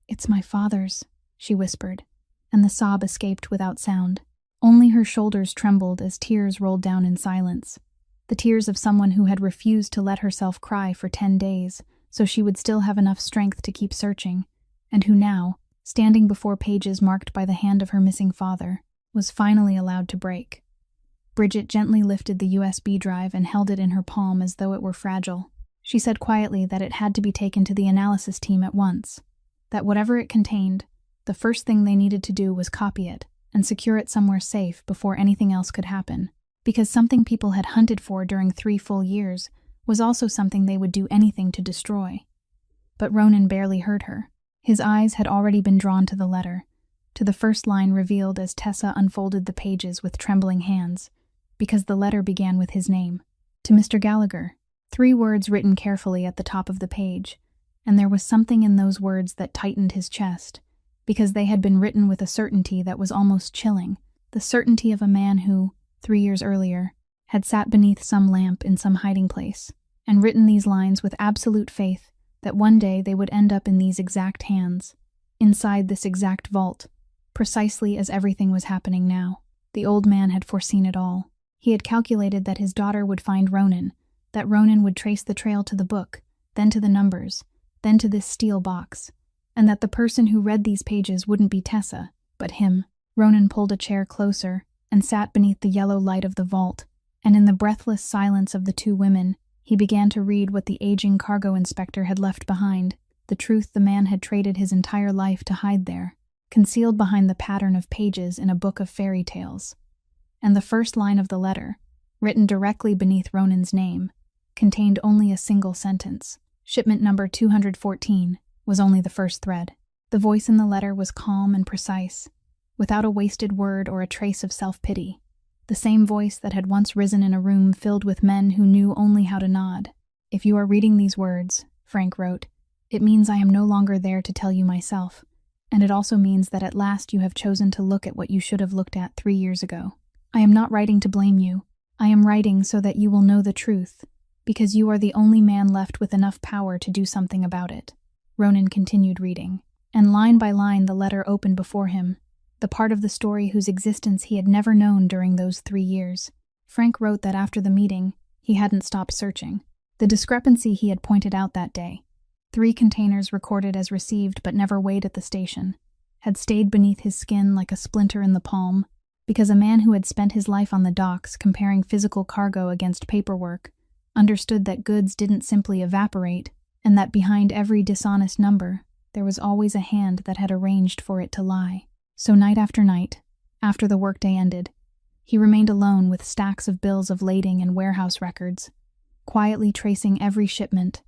"It's my father's," she whispered, and the sob escaped without sound. Only her shoulders trembled as tears rolled down in silence, the tears of someone who had refused to let herself cry for 10 days, so she would still have enough strength to keep searching, and who now, standing before pages marked by the hand of her missing father, was finally allowed to break. Bridget gently lifted the USB drive and held it in her palm as though it were fragile. She said quietly that it had to be taken to the analysis team at once, that whatever it contained, the first thing they needed to do was copy it and secure it somewhere safe before anything else could happen, because something people had hunted for during 3 full years was also something they would do anything to destroy. But Ronan barely heard her. His eyes had already been drawn to the letter, to the first line revealed as Tessa unfolded the pages with trembling hands, because the letter began with his name. To Mr. Gallagher, 3 words written carefully at the top of the page, and there was something in those words that tightened his chest, because they had been written with a certainty that was almost chilling, the certainty of a man who, 3 years earlier, had sat beneath some lamp in some hiding place, and written these lines with absolute faith that one day they would end up in these exact hands, inside this exact vault, precisely as everything was happening now. The old man had foreseen it all. He had calculated that his daughter would find Ronan, that Ronan would trace the trail to the book, then to the numbers, then to this steel box, and that the person who read these pages wouldn't be Tessa, but him. Ronan pulled a chair closer and sat beneath the yellow light of the vault, and in the breathless silence of the 2 women, he began to read what the aging cargo inspector had left behind, the truth the man had traded his entire life to hide there, concealed behind the pattern of pages in a book of fairy tales. And the first line of the letter, written directly beneath Ronan's name, contained only a single sentence. Shipment number 214 was only the first thread. The voice in the letter was calm and precise, without a wasted word or a trace of self-pity. The same voice that had once risen in a room filled with men who knew only how to nod. "If you are reading these words," Frank wrote, "it means I am no longer there to tell you myself, and it also means that at last you have chosen to look at what you should have looked at 3 years ago. I am not writing to blame you. I am writing so that you will know the truth, because you are the only man left with enough power to do something about it." Ronan continued reading, and line by line the letter opened before him, the part of the story whose existence he had never known during those 3 years. Frank wrote that after the meeting, he hadn't stopped searching. The discrepancy he had pointed out that day, 3 containers recorded as received but never weighed at the station, had stayed beneath his skin like a splinter in the palm, because a man who had spent his life on the docks comparing physical cargo against paperwork understood that goods didn't simply evaporate, and that behind every dishonest number, there was always a hand that had arranged for it to lie. So night after night, after the workday ended, he remained alone with stacks of bills of lading and warehouse records, quietly tracing every shipment,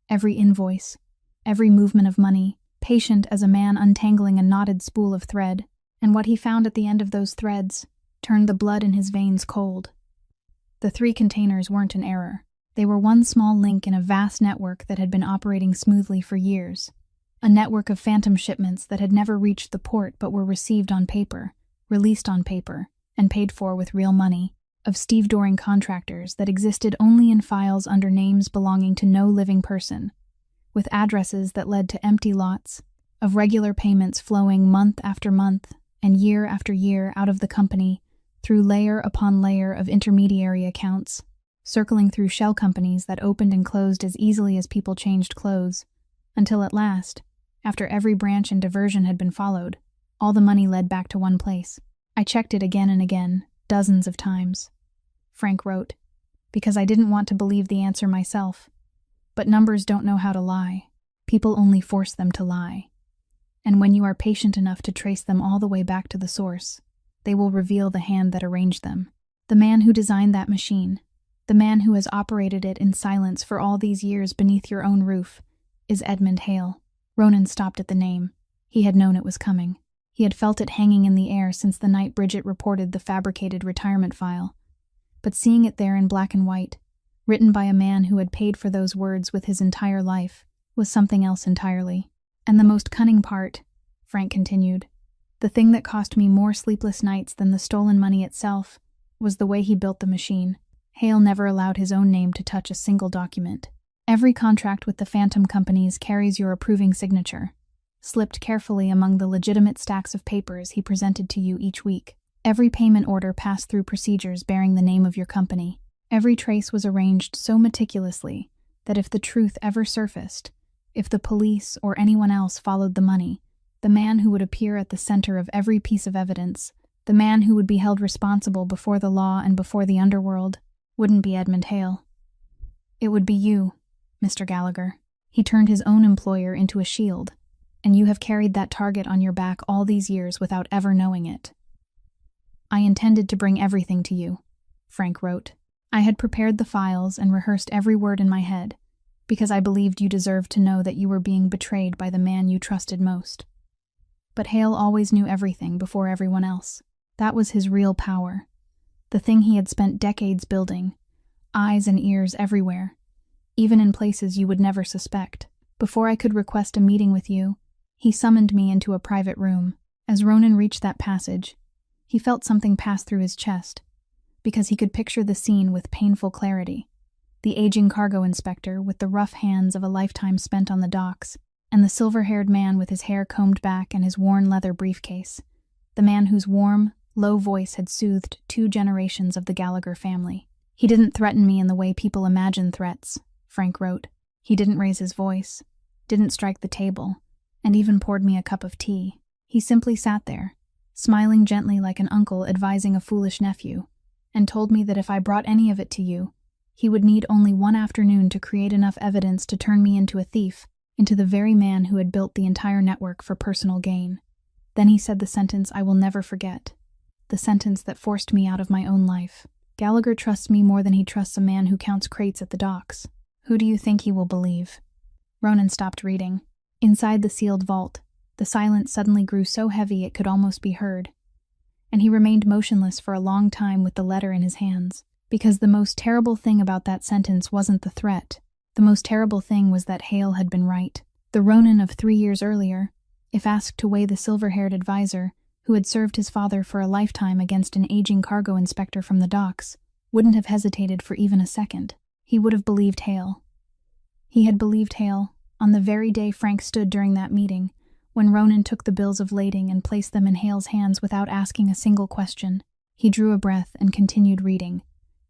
every invoice, every movement of money, patient as a man untangling a knotted spool of thread, and what he found at the end of those threads turned the blood in his veins cold. The 3 containers weren't an error. They were one small link in a vast network that had been operating smoothly for years. A network of phantom shipments that had never reached the port but were received on paper, released on paper, and paid for with real money. Of stevedoring contractors that existed only in files under names belonging to no living person, with addresses that led to empty lots. Of regular payments flowing month after month and year after year out of the company through layer upon layer of intermediary accounts, circling through shell companies that opened and closed as easily as people changed clothes, until at last, after every branch and diversion had been followed, all the money led back to one place. "I checked it again and again, dozens of times," Frank wrote, "because I didn't want to believe the answer myself. But numbers don't know how to lie. People only force them to lie. And when you are patient enough to trace them all the way back to the source, they will reveal the hand that arranged them. The man who designed that machine, the man who has operated it in silence for all these years beneath your own roof, is Edmund Hale." Ronan stopped at the name. He had known it was coming. He had felt it hanging in the air since the night Bridget reported the fabricated retirement file. But seeing it there in black and white, written by a man who had paid for those words with his entire life, was something else entirely. "And the most cunning part," Frank continued, "the thing that cost me more sleepless nights than the stolen money itself, was the way he built the machine. Hale never allowed his own name to touch a single document. Every contract with the phantom companies carries your approving signature, slipped carefully among the legitimate stacks of papers he presented to you each week. Every payment order passed through procedures bearing the name of your company. Every trace was arranged so meticulously that if the truth ever surfaced, If the police or anyone else followed the money, the man who would appear at the center of every piece of evidence, the man who would be held responsible before the law and before the underworld, wouldn't be Edmund Hale. It would be you, Mr. Gallagher. He turned his own employer into a shield, and you have carried that target on your back all these years without ever knowing it. I intended to bring everything to you, Frank wrote. I had prepared the files and rehearsed every word in my head, because I believed you deserved to know that you were being betrayed by the man you trusted most. But Hale always knew everything before everyone else. That was his real power, the thing he had spent decades building, eyes and ears everywhere, even in places you would never suspect. Before I could request a meeting with you, he summoned me into a private room. As Ronan reached that passage, he felt something pass through his chest, because he could picture the scene with painful clarity. The aging cargo inspector with the rough hands of a lifetime spent on the docks, and the silver-haired man with his hair combed back and his worn leather briefcase, the man whose warm, low voice had soothed 2 generations of the Gallagher family. He didn't threaten me in the way people imagine threats, Frank wrote. He didn't raise his voice, didn't strike the table, and even poured me a cup of tea. He simply sat there, smiling gently like an uncle advising a foolish nephew, and told me that if I brought any of it to you, he would need only one afternoon to create enough evidence to turn me into a thief, into the very man who had built the entire network for personal gain. Then he said the sentence I will never forget, the sentence that forced me out of my own life. Gallagher trusts me more than he trusts a man who counts crates at the docks. Who do you think he will believe? Ronan stopped reading. Inside the sealed vault, the silence suddenly grew so heavy it could almost be heard, and he remained motionless for a long time with the letter in his hands. Because the most terrible thing about that sentence wasn't the threat. The most terrible thing was that Hale had been right. The Ronan of 3 years earlier, if asked to weigh the silver-haired advisor who had served his father for a lifetime against an aging cargo inspector from the docks, wouldn't have hesitated for even a second. He would have believed Hale. He had believed Hale on the very day Frank stood during that meeting, when Ronan took the bills of lading and placed them in Hale's hands without asking a single question. He drew a breath and continued reading,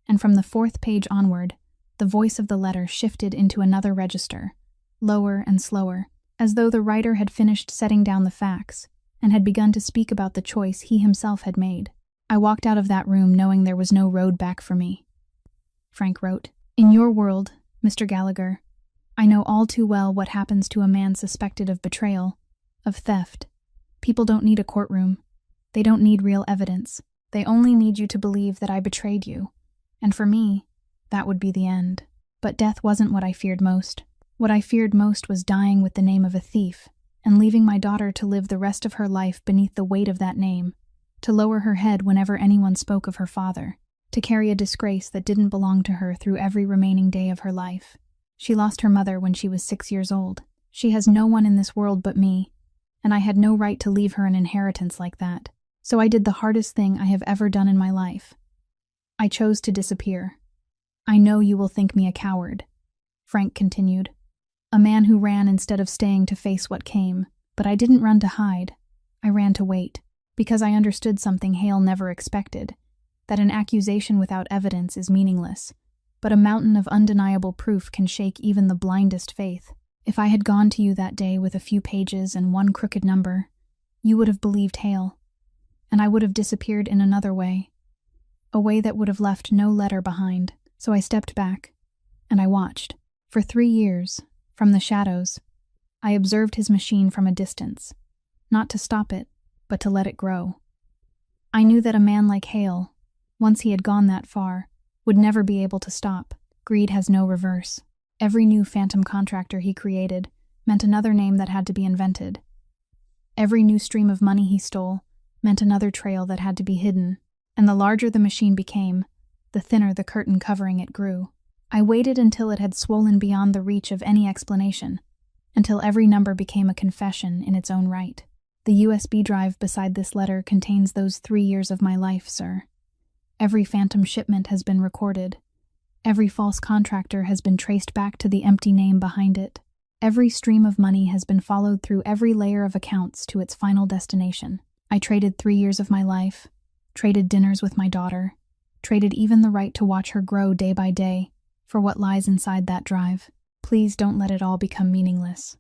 and from the 4th page onward, the voice of the letter shifted into another register, lower and slower, as though the writer had finished setting down the facts and had begun to speak about the choice he himself had made. I walked out of that room knowing there was no road back for me. Frank wrote, In your world, Mr. Gallagher, I know all too well what happens to a man suspected of betrayal, of theft. People don't need a courtroom. They don't need real evidence. They only need you to believe that I betrayed you. And for me, that would be the end. But death wasn't what I feared most. What I feared most was dying with the name of a thief, and leaving my daughter to live the rest of her life beneath the weight of that name, to lower her head whenever anyone spoke of her father, to carry a disgrace that didn't belong to her through every remaining day of her life. She lost her mother when she was 6 years old. She has no one in this world but me, and I had no right to leave her an inheritance like that. So I did the hardest thing I have ever done in my life. I chose to disappear. I know you will think me a coward, Frank continued. A man who ran instead of staying to face what came. But I didn't run to hide. I ran to wait, because I understood something Hale never expected, that an accusation without evidence is meaningless, but a mountain of undeniable proof can shake even the blindest faith. If I had gone to you that day with a few pages and one crooked number, you would have believed Hale, and I would have disappeared in another way. A way that would have left no letter behind. So I stepped back, and I watched. For 3 years, from the shadows, I observed his machine from a distance, not to stop it, but to let it grow. I knew that a man like Hale, once he had gone that far, would never be able to stop. Greed has no reverse. Every new phantom contractor he created meant another name that had to be invented. Every new stream of money he stole meant another trail that had to be hidden. And the larger the machine became, the thinner the curtain covering it grew. I waited until it had swollen beyond the reach of any explanation, until every number became a confession in its own right. The USB drive beside this letter contains those 3 years of my life, sir. Every phantom shipment has been recorded. Every false contractor has been traced back to the empty name behind it. Every stream of money has been followed through every layer of accounts to its final destination. I traded 3 years of my life, traded dinners with my daughter, traded even the right to watch her grow day by day for what lies inside that drive. Please don't let it all become meaningless."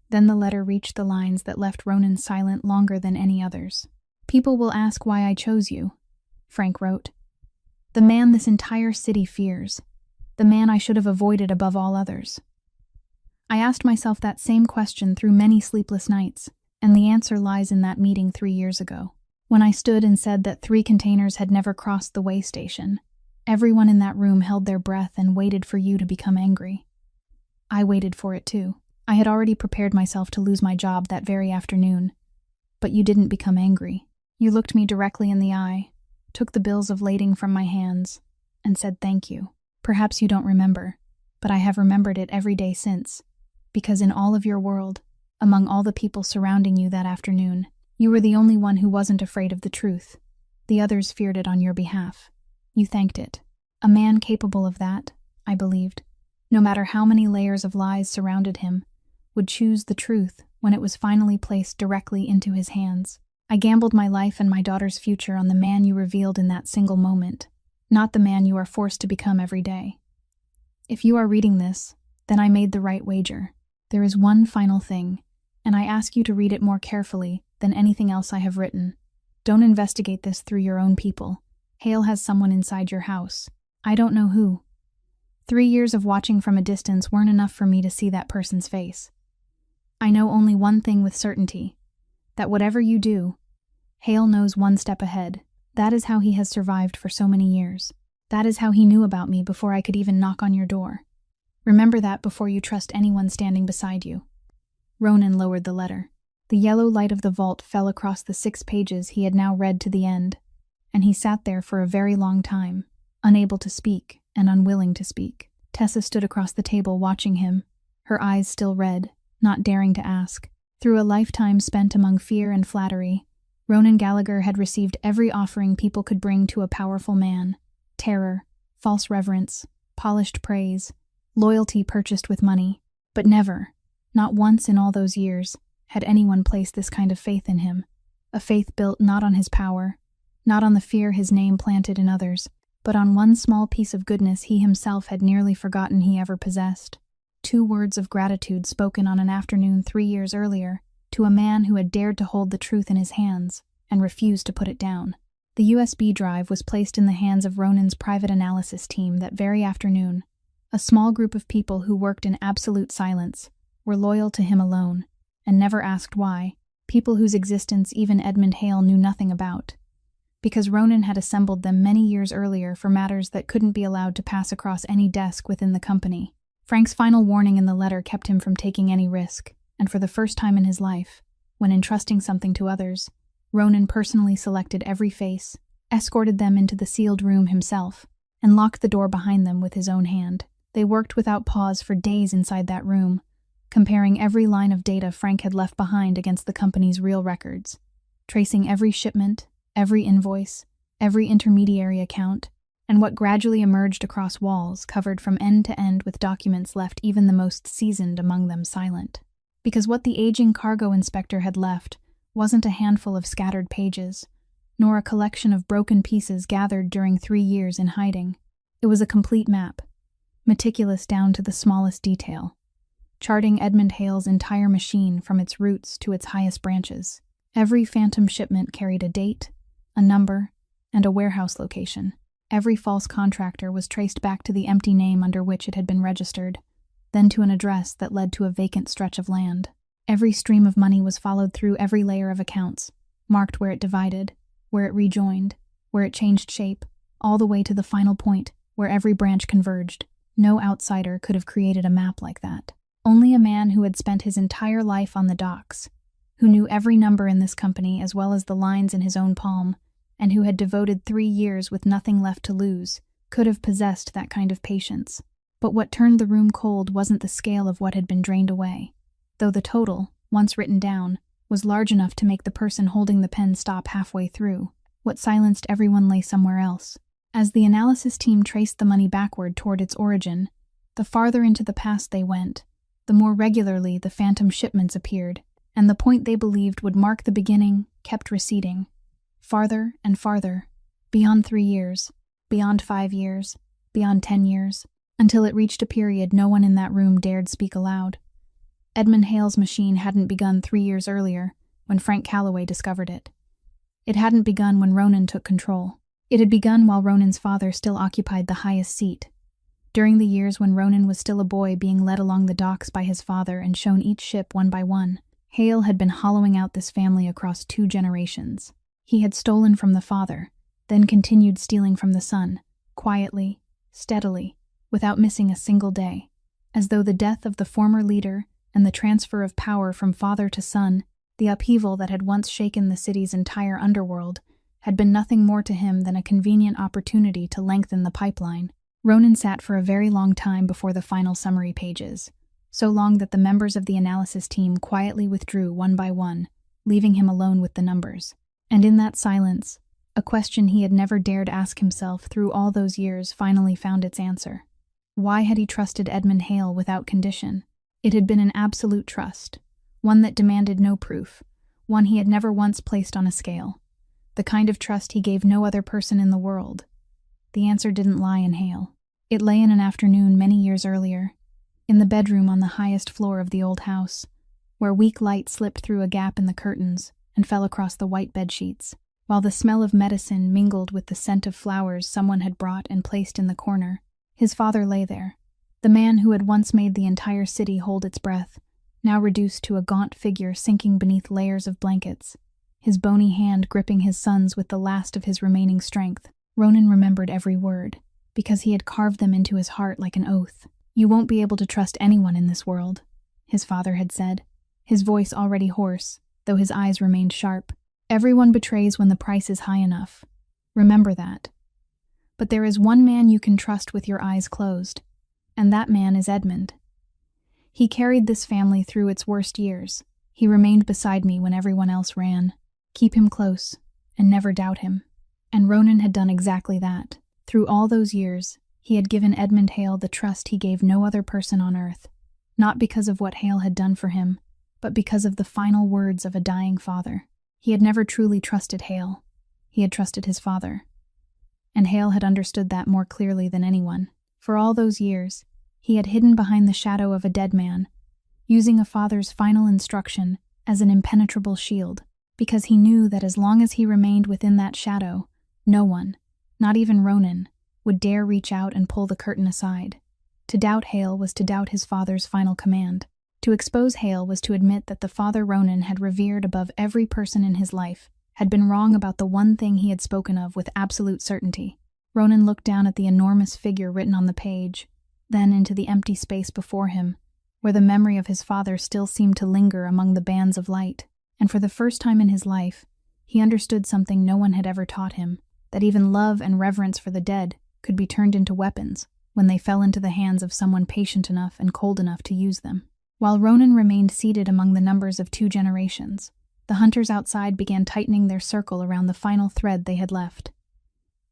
Then the letter reached the lines that left Ronan silent longer than any others. "People will ask why I chose you," Frank wrote. "The man this entire city fears. The man I should have avoided above all others. I asked myself that same question through many sleepless nights, and the answer lies in that meeting 3 years ago, when I stood and said that 3 containers had never crossed the way station. Everyone in that room held their breath and waited for you to become angry. I waited for it too. I had already prepared myself to lose my job that very afternoon. But you didn't become angry. You looked me directly in the eye, took the bills of lading from my hands, and said thank you. Perhaps you don't remember, but I have remembered it every day since, because in all of your world, among all the people surrounding you that afternoon, you were the only one who wasn't afraid of the truth. The others feared it on your behalf. You thanked it. A man capable of that, I believed, no matter how many layers of lies surrounded him, would choose the truth when it was finally placed directly into his hands. I gambled my life and my daughter's future on the man you revealed in that single moment, not the man you are forced to become every day. If you are reading this, then I made the right wager. There is one final thing, and I ask you to read it more carefully than anything else I have written. Don't investigate this through your own people. Hale has someone inside your house. I don't know who. 3 years of watching from a distance weren't enough for me to see that person's face. I know only one thing with certainty, that whatever you do, Hale knows one step ahead. That is how he has survived for so many years. That is how he knew about me before I could even knock on your door. Remember that before you trust anyone standing beside you." Ronan lowered the letter. The yellow light of the vault fell across the 6 pages he had now read to the end, and he sat there for a very long time, unable to speak and unwilling to speak. Tessa stood across the table watching him, her eyes still red, not daring to ask. Through a lifetime spent among fear and flattery, Ronan Gallagher had received every offering people could bring to a powerful man: terror, false reverence, polished praise, loyalty purchased with money. But never, not once in all those years, had anyone placed this kind of faith in him. A faith built not on his power, not on the fear his name planted in others, but on one small piece of goodness he himself had nearly forgotten he ever possessed. 2 words of gratitude spoken on an afternoon 3 years earlier, to a man who had dared to hold the truth in his hands and refused to put it down. The USB drive was placed in the hands of Ronan's private analysis team that very afternoon. A small group of people who worked in absolute silence, were loyal to him alone, and never asked why, people whose existence even Edmund Hale knew nothing about. Because Ronan had assembled them many years earlier for matters that couldn't be allowed to pass across any desk within the company. Frank's final warning in the letter kept him from taking any risk, and for the first time in his life, when entrusting something to others, Ronan personally selected every face, escorted them into the sealed room himself, and locked the door behind them with his own hand. They worked without pause for days inside that room, comparing every line of data Frank had left behind against the company's real records, tracing every shipment, every invoice, every intermediary account, and what gradually emerged across walls covered from end to end with documents left even the most seasoned among them silent. Because what the aging cargo inspector had left wasn't a handful of scattered pages, nor a collection of broken pieces gathered during 3 years in hiding. It was a complete map, meticulous down to the smallest detail, charting Edmund Hale's entire machine from its roots to its highest branches. Every phantom shipment carried a date, a number, and a warehouse location. Every false contractor was traced back to the empty name under which it had been registered, then to an address that led to a vacant stretch of land. Every stream of money was followed through every layer of accounts, marked where it divided, where it rejoined, where it changed shape, all the way to the final point where every branch converged. No outsider could have created a map like that. Only a man who had spent his entire life on the docks, who knew every number in this company as well as the lines in his own palm, and who had devoted 3 years with nothing left to lose, could have possessed that kind of patience. But what turned the room cold wasn't the scale of what had been drained away, though the total, once written down, was large enough to make the person holding the pen stop halfway through. What silenced everyone lay somewhere else. As the analysis team traced the money backward toward its origin, the farther into the past they went, the more regularly the phantom shipments appeared, and the point they believed would mark the beginning kept receding. Farther and farther, beyond 3 years, beyond 5 years, beyond 10 years. until it reached a period no one in that room dared speak aloud. Edmund Hale's machine hadn't begun 3 years earlier, when Frank Calloway discovered it. It hadn't begun when Ronan took control. It had begun while Ronan's father still occupied the highest seat. During the years when Ronan was still a boy being led along the docks by his father and shown each ship one by one, Hale had been hollowing out this family across 2 generations. He had stolen from the father, then continued stealing from the son, quietly, steadily, without missing a single day, as though the death of the former leader and the transfer of power from father to son, the upheaval that had once shaken the city's entire underworld, had been nothing more to him than a convenient opportunity to lengthen the pipeline. Ronan sat for a very long time before the final summary pages, so long that the members of the analysis team quietly withdrew one by one, leaving him alone with the numbers. And in that silence, a question he had never dared ask himself through all those years finally found its answer. Why had he trusted Edmund Hale without condition? It had been an absolute trust, one that demanded no proof, one he had never once placed on a scale, the kind of trust he gave no other person in the world. The answer didn't lie in Hale. It lay in an afternoon many years earlier, in the bedroom on the highest floor of the old house, where weak light slipped through a gap in the curtains and fell across the white bedsheets, while the smell of medicine mingled with the scent of flowers someone had brought and placed in the corner. His father lay there, the man who had once made the entire city hold its breath, now reduced to a gaunt figure sinking beneath layers of blankets, his bony hand gripping his son's with the last of his remaining strength. Ronan remembered every word, because he had carved them into his heart like an oath. "You won't be able to trust anyone in this world," his father had said, his voice already hoarse, though his eyes remained sharp. "Everyone betrays when the price is high enough. Remember that. But there is one man you can trust with your eyes closed, and that man is Edmund. He carried this family through its worst years. He remained beside me when everyone else ran. Keep him close, and never doubt him." And Ronan had done exactly that. Through all those years, he had given Edmund Hale the trust he gave no other person on earth, not because of what Hale had done for him, but because of the final words of a dying father. He had never truly trusted Hale. He had trusted his father. And Hale had understood that more clearly than anyone. For all those years, he had hidden behind the shadow of a dead man, using a father's final instruction as an impenetrable shield, because he knew that as long as he remained within that shadow, no one, not even Ronan, would dare reach out and pull the curtain aside. To doubt Hale was to doubt his father's final command. To expose Hale was to admit that the father Ronan had revered above every person in his life had been wrong about the one thing he had spoken of with absolute certainty. Ronan looked down at the enormous figure written on the page, then into the empty space before him, where the memory of his father still seemed to linger among the bands of light. And for the first time in his life, he understood something no one had ever taught him, that even love and reverence for the dead could be turned into weapons when they fell into the hands of someone patient enough and cold enough to use them. While Ronan remained seated among the numbers of 2 generations, the hunters outside began tightening their circle around the final thread they had left.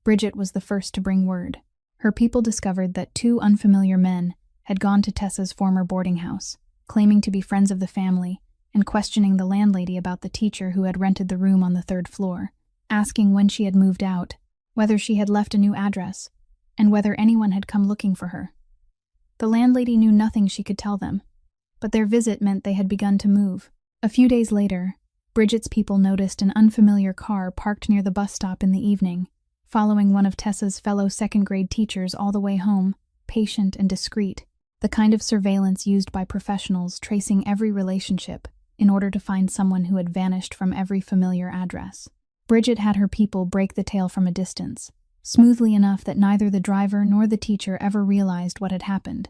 Bridget was the first to bring word. Her people discovered that 2 unfamiliar men had gone to Tessa's former boarding house, claiming to be friends of the family, and questioning the landlady about the teacher who had rented the room on the 3rd floor, asking when she had moved out, whether she had left a new address, and whether anyone had come looking for her. The landlady knew nothing she could tell them, but their visit meant they had begun to move. A few days later, Bridget's people noticed an unfamiliar car parked near the bus stop in the evening, following one of Tessa's fellow 2nd-grade teachers all the way home, patient and discreet, the kind of surveillance used by professionals tracing every relationship in order to find someone who had vanished from every familiar address. Bridget had her people break the tale from a distance, smoothly enough that neither the driver nor the teacher ever realized what had happened.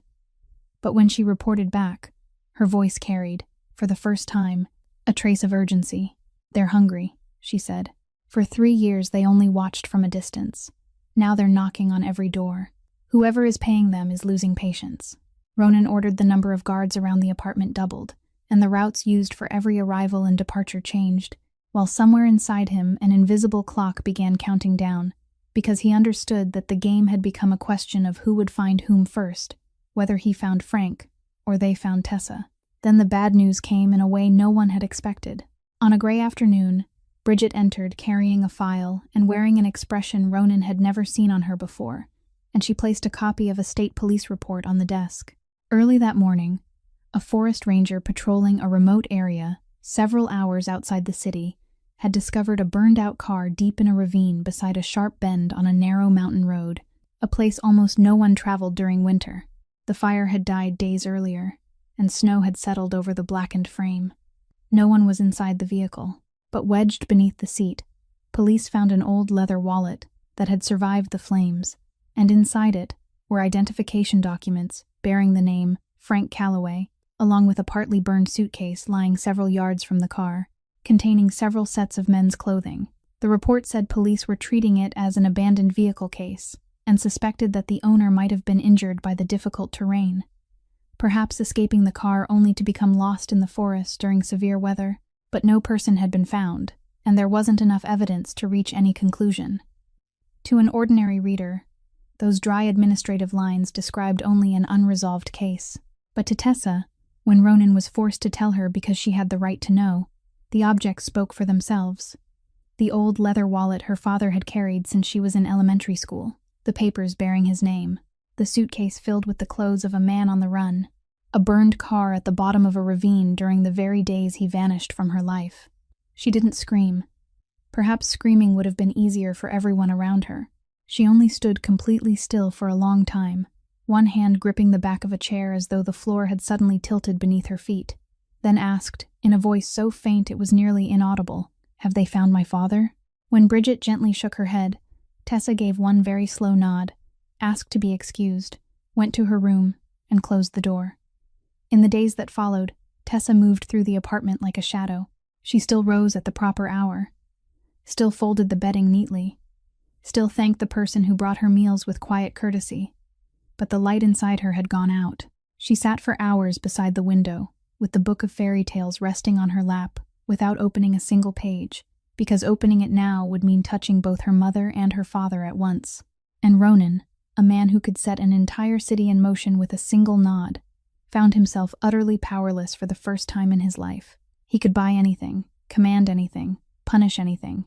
But when she reported back, her voice carried, for the first time, a trace of urgency. "They're hungry," she said. "For 3 years they only watched from a distance. Now they're knocking on every door. Whoever is paying them is losing patience." Ronan ordered the number of guards around the apartment doubled, and the routes used for every arrival and departure changed, while somewhere inside him an invisible clock began counting down, because he understood that the game had become a question of who would find whom first, whether he found Frank or they found Tessa. Then the bad news came in a way no one had expected. On a gray afternoon, Bridget entered carrying a file and wearing an expression Ronan had never seen on her before, and she placed a copy of a state police report on the desk. Early that morning, a forest ranger patrolling a remote area several hours outside the city had discovered a burned-out car deep in a ravine beside a sharp bend on a narrow mountain road, a place almost no one traveled during winter. The fire had died days earlier, and snow had settled over the blackened frame. No one was inside the vehicle, but wedged beneath the seat, police found an old leather wallet that had survived the flames, and inside it were identification documents bearing the name Frank Calloway, along with a partly burned suitcase lying several yards from the car, containing several sets of men's clothing. The report said police were treating it as an abandoned vehicle case, and suspected that the owner might have been injured by the difficult terrain, perhaps escaping the car only to become lost in the forest during severe weather. But no person had been found, and there wasn't enough evidence to reach any conclusion. To an ordinary reader, those dry administrative lines described only an unresolved case. But to Tessa, when Ronan was forced to tell her because she had the right to know, the objects spoke for themselves. The old leather wallet her father had carried since she was in elementary school, the papers bearing his name, the suitcase filled with the clothes of a man on the run, a burned car at the bottom of a ravine during the very days he vanished from her life. She didn't scream. Perhaps screaming would have been easier for everyone around her. She only stood completely still for a long time, one hand gripping the back of a chair as though the floor had suddenly tilted beneath her feet, then asked, in a voice so faint it was nearly inaudible, "Have they found my father?" When Bridget gently shook her head, Tessa gave one very slow nod, asked to be excused, went to her room, and closed the door. In the days that followed, Tessa moved through the apartment like a shadow. She still rose at the proper hour, still folded the bedding neatly, still thanked the person who brought her meals with quiet courtesy. But the light inside her had gone out. She sat for hours beside the window, with the book of fairy tales resting on her lap, without opening a single page, because opening it now would mean touching both her mother and her father at once. And Ronan, a man who could set an entire city in motion with a single nod, found himself utterly powerless for the first time in his life. He could buy anything, command anything, punish anything,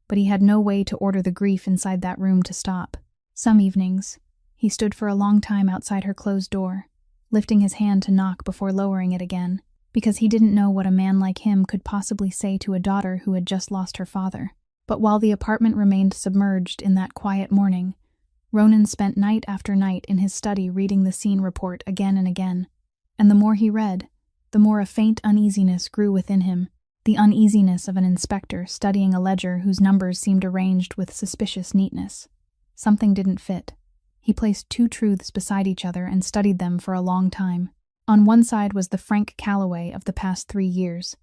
but he had no way to order the grief inside that room to stop. Some evenings, he stood for a long time outside her closed door, lifting his hand to knock before lowering it again, because he didn't know what a man like him could possibly say to a daughter who had just lost her father. But while the apartment remained submerged in that quiet morning, Ronan spent night after night in his study reading the scene report again and again. And the more he read, the more a faint uneasiness grew within him, the uneasiness of an inspector studying a ledger whose numbers seemed arranged with suspicious neatness. Something didn't fit. He placed two truths beside each other and studied them for a long time. On one side was the Frank Calloway of the past 3 years,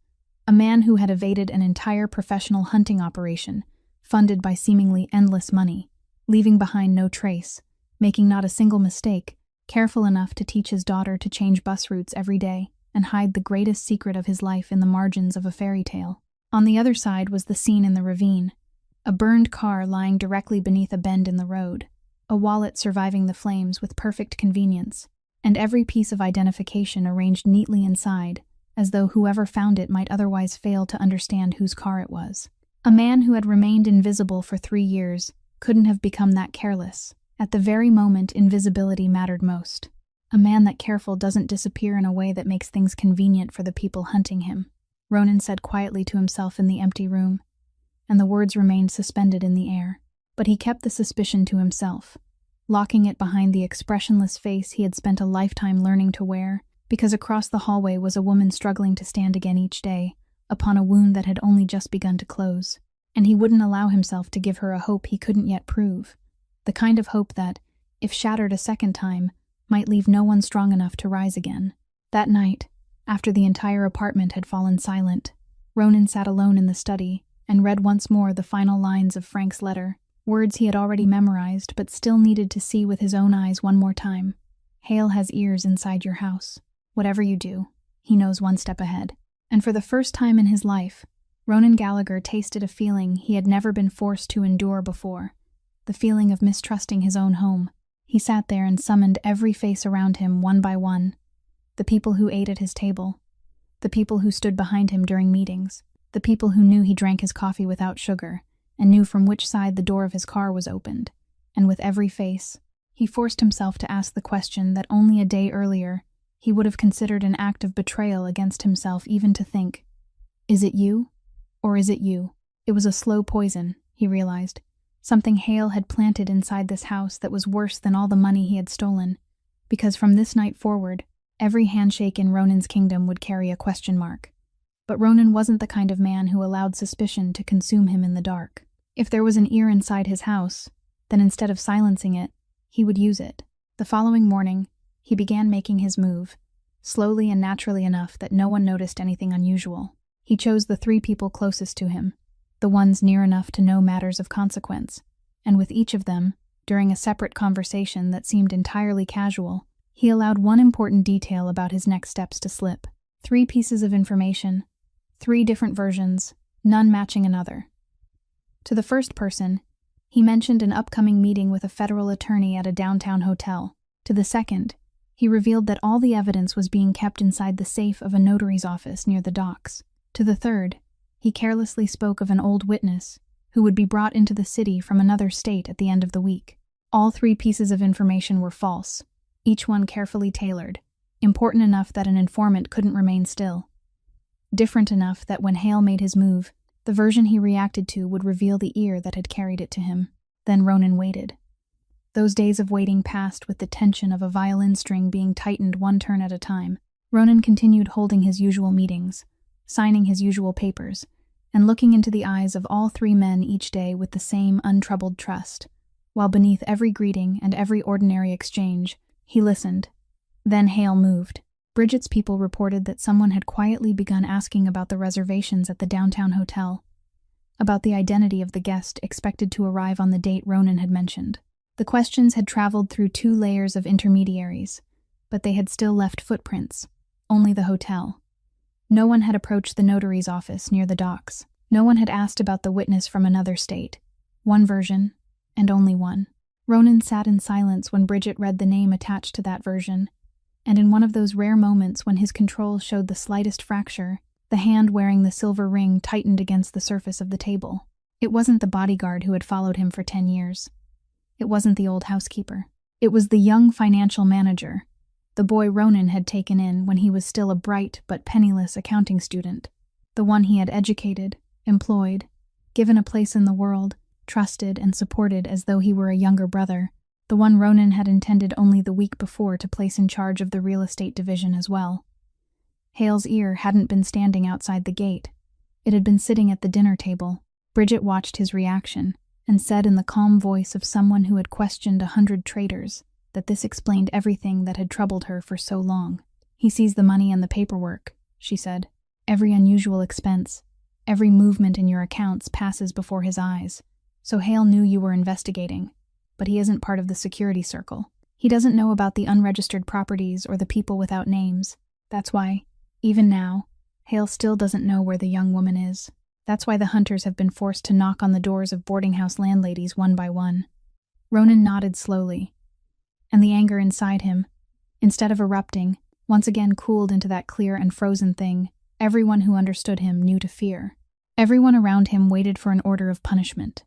a man who had evaded an entire professional hunting operation, funded by seemingly endless money, leaving behind no trace, making not a single mistake, careful enough to teach his daughter to change bus routes every day and hide the greatest secret of his life in the margins of a fairy tale. On the other side was the scene in the ravine, a burned car lying directly beneath a bend in the road, a wallet surviving the flames with perfect convenience, and every piece of identification arranged neatly inside, as though whoever found it might otherwise fail to understand whose car it was. A man who had remained invisible for 3 years couldn't have become that careless, at the very moment invisibility mattered most. A man that careful doesn't disappear in a way that makes things convenient for the people hunting him, Ronan said quietly to himself in the empty room, and the words remained suspended in the air. But he kept the suspicion to himself, locking it behind the expressionless face he had spent a lifetime learning to wear, because across the hallway was a woman struggling to stand again each day, upon a wound that had only just begun to close, and he wouldn't allow himself to give her a hope he couldn't yet prove, the kind of hope that, if shattered a second time, might leave no one strong enough to rise again. That night, after the entire apartment had fallen silent, Ronan sat alone in the study and read once more the final lines of Frank's letter, words he had already memorized but still needed to see with his own eyes one more time. Hale has ears inside your house. Whatever you do, he knows one step ahead. And for the first time in his life, Ronan Gallagher tasted a feeling he had never been forced to endure before, the feeling of mistrusting his own home. He sat there and summoned every face around him one by one, the people who ate at his table, the people who stood behind him during meetings, the people who knew he drank his coffee without sugar, and knew from which side the door of his car was opened, and with every face, He forced himself to ask the question that only a day earlier he would have considered an act of betrayal against himself even to think. Is it you? Or is it you? It was a slow poison, he realized. Something Hale had planted inside this house that was worse than all the money he had stolen. Because from this night forward, every handshake in Ronan's kingdom would carry a question mark. But Ronan wasn't the kind of man who allowed suspicion to consume him in the dark. If there was an ear inside his house, then instead of silencing it, he would use it. The following morning, he began making his move, slowly and naturally enough that no one noticed anything unusual. He chose the 3 people closest to him, the ones near enough to know matters of consequence, and with each of them, during a separate conversation that seemed entirely casual, he allowed one important detail about his next steps to slip. 3 pieces of information, 3 different versions, none matching another. To the first person, he mentioned an upcoming meeting with a federal attorney at a downtown hotel. To the second, he revealed that all the evidence was being kept inside the safe of a notary's office near the docks. To the third, he carelessly spoke of an old witness who would be brought into the city from another state at the end of the week. All 3 pieces of information were false, each one carefully tailored, important enough that an informant couldn't remain still. Different enough that when Hale made his move, the version he reacted to would reveal the ear that had carried it to him. Then Ronan waited. Those days of waiting passed with the tension of a violin string being tightened one turn at a time. Ronan continued holding his usual meetings, signing his usual papers, and looking into the eyes of all 3 men each day with the same untroubled trust, while beneath every greeting and every ordinary exchange, he listened. Then Hale moved. Bridget's people reported that someone had quietly begun asking about the reservations at the downtown hotel, about the identity of the guest expected to arrive on the date Ronan had mentioned. The questions had traveled through 2 layers of intermediaries, but they had still left footprints, only the hotel. No one had approached the notary's office near the docks. No one had asked about the witness from another state. One version, and only one. Ronan sat in silence when Bridget read the name attached to that version, and in one of those rare moments when his control showed the slightest fracture, the hand wearing the silver ring tightened against the surface of the table. It wasn't the bodyguard who had followed him for 10 years. It wasn't the old housekeeper. It was the young financial manager, the boy Ronan had taken in when he was still a bright but penniless accounting student, the one he had educated, employed, given a place in the world, trusted and supported as though he were a younger brother, the one Ronan had intended only the week before to place in charge of the real estate division as well. Hale's ear hadn't been standing outside the gate. It had been sitting at the dinner table. Bridget watched his reaction and said in the calm voice of someone who had questioned 100 traders that this explained everything that had troubled her for so long. He sees the money and the paperwork, she said. Every unusual expense, every movement in your accounts passes before his eyes. So Hale knew you were investigating, but he isn't part of the security circle. He doesn't know about the unregistered properties or the people without names. That's why, even now, Hale still doesn't know where the young woman is. That's why the hunters have been forced to knock on the doors of boarding house landladies one by one. Ronan nodded slowly, and the anger inside him, instead of erupting, once again cooled into that clear and frozen thing everyone who understood him knew to fear. Everyone around him waited for an order of punishment.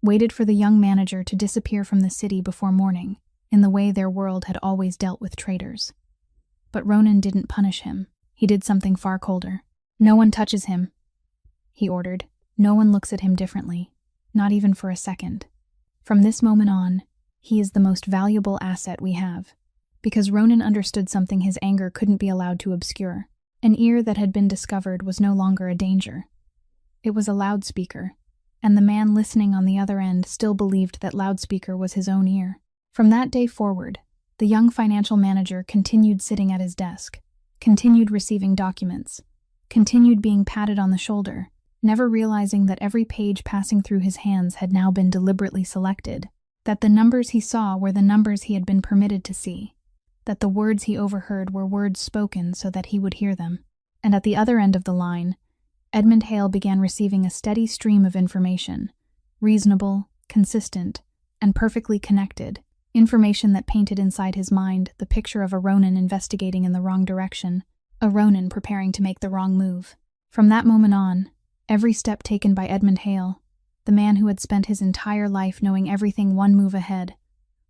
Waited for the young manager to disappear from the city before morning, in the way their world had always dealt with traitors. But Ronan didn't punish him. He did something far colder. No one touches him, he ordered. No one looks at him differently, not even for a second. From this moment on, he is the most valuable asset we have. Because Ronan understood something his anger couldn't be allowed to obscure. An ear that had been discovered was no longer a danger. It was a loudspeaker, and the man listening on the other end still believed that loudspeaker was his own ear. From that day forward, the young financial manager continued sitting at his desk, continued receiving documents, continued being patted on the shoulder, never realizing that every page passing through his hands had now been deliberately selected, that the numbers he saw were the numbers he had been permitted to see, that the words he overheard were words spoken so that he would hear them. And at the other end of the line, Edmund Hale began receiving a steady stream of information, reasonable, consistent, and perfectly connected, information that painted inside his mind the picture of a Ronan investigating in the wrong direction, a Ronan preparing to make the wrong move. From that moment on, every step taken by Edmund Hale, the man who had spent his entire life knowing everything one move ahead,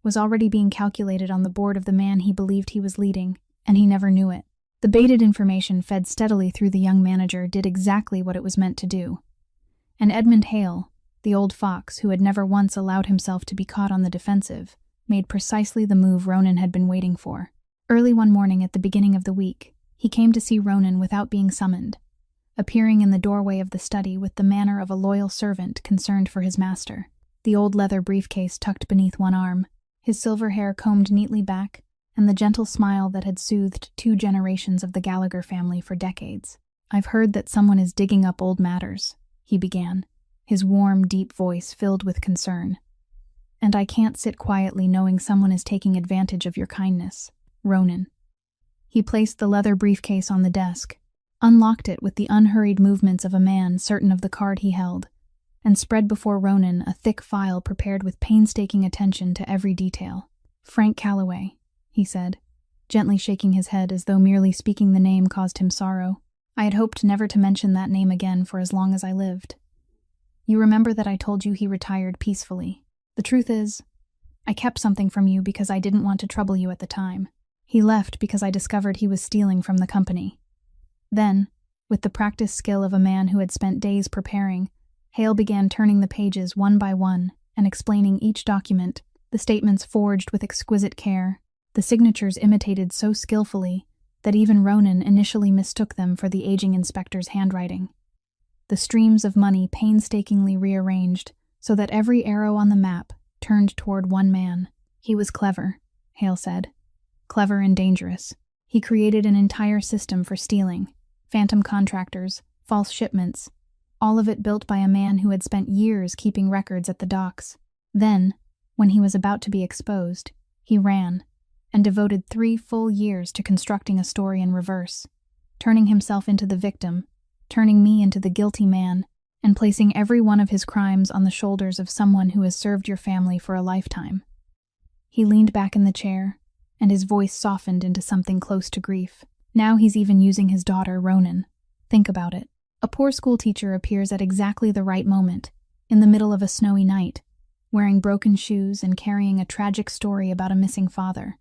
was already being calculated on the board of the man he believed he was leading, and he never knew it. The baited information fed steadily through the young manager did exactly what it was meant to do. And Edmund Hale, the old fox who had never once allowed himself to be caught on the defensive, made precisely the move Ronan had been waiting for. Early one morning at the beginning of the week, he came to see Ronan without being summoned, appearing in the doorway of the study with the manner of a loyal servant concerned for his master, the old leather briefcase tucked beneath one arm, his silver hair combed neatly back, and the gentle smile that had soothed 2 generations of the Gallagher family for decades. "I've heard that someone is digging up old matters," he began, his warm, deep voice filled with concern. "And I can't sit quietly knowing someone is taking advantage of your kindness, Ronan." He placed the leather briefcase on the desk, unlocked it with the unhurried movements of a man certain of the card he held, and spread before Ronan a thick file prepared with painstaking attention to every detail. "Frank Calloway," he said, gently shaking his head as though merely speaking the name caused him sorrow. "I had hoped never to mention that name again for as long as I lived. You remember that I told you he retired peacefully. The truth is, I kept something from you because I didn't want to trouble you at the time. He left because I discovered he was stealing from the company." Then, with the practiced skill of a man who had spent days preparing, Hale began turning the pages one by one and explaining each document, the statements forged with exquisite care, the signatures imitated so skillfully that even Ronan initially mistook them for the aging inspector's handwriting. The streams of money painstakingly rearranged so that every arrow on the map turned toward one man. "He was clever," Hale said. "Clever and dangerous. He created an entire system for stealing, phantom contractors, false shipments, all of it built by a man who had spent years keeping records at the docks. Then, when he was about to be exposed, he ran, and devoted 3 full years to constructing a story in reverse, turning himself into the victim, turning me into the guilty man, and placing every one of his crimes on the shoulders of someone who has served your family for a lifetime." He leaned back in the chair, and his voice softened into something close to grief. "Now he's even using his daughter, Ronan. Think about it. A poor schoolteacher appears at exactly the right moment, in the middle of a snowy night, wearing broken shoes and carrying a tragic story about a missing father.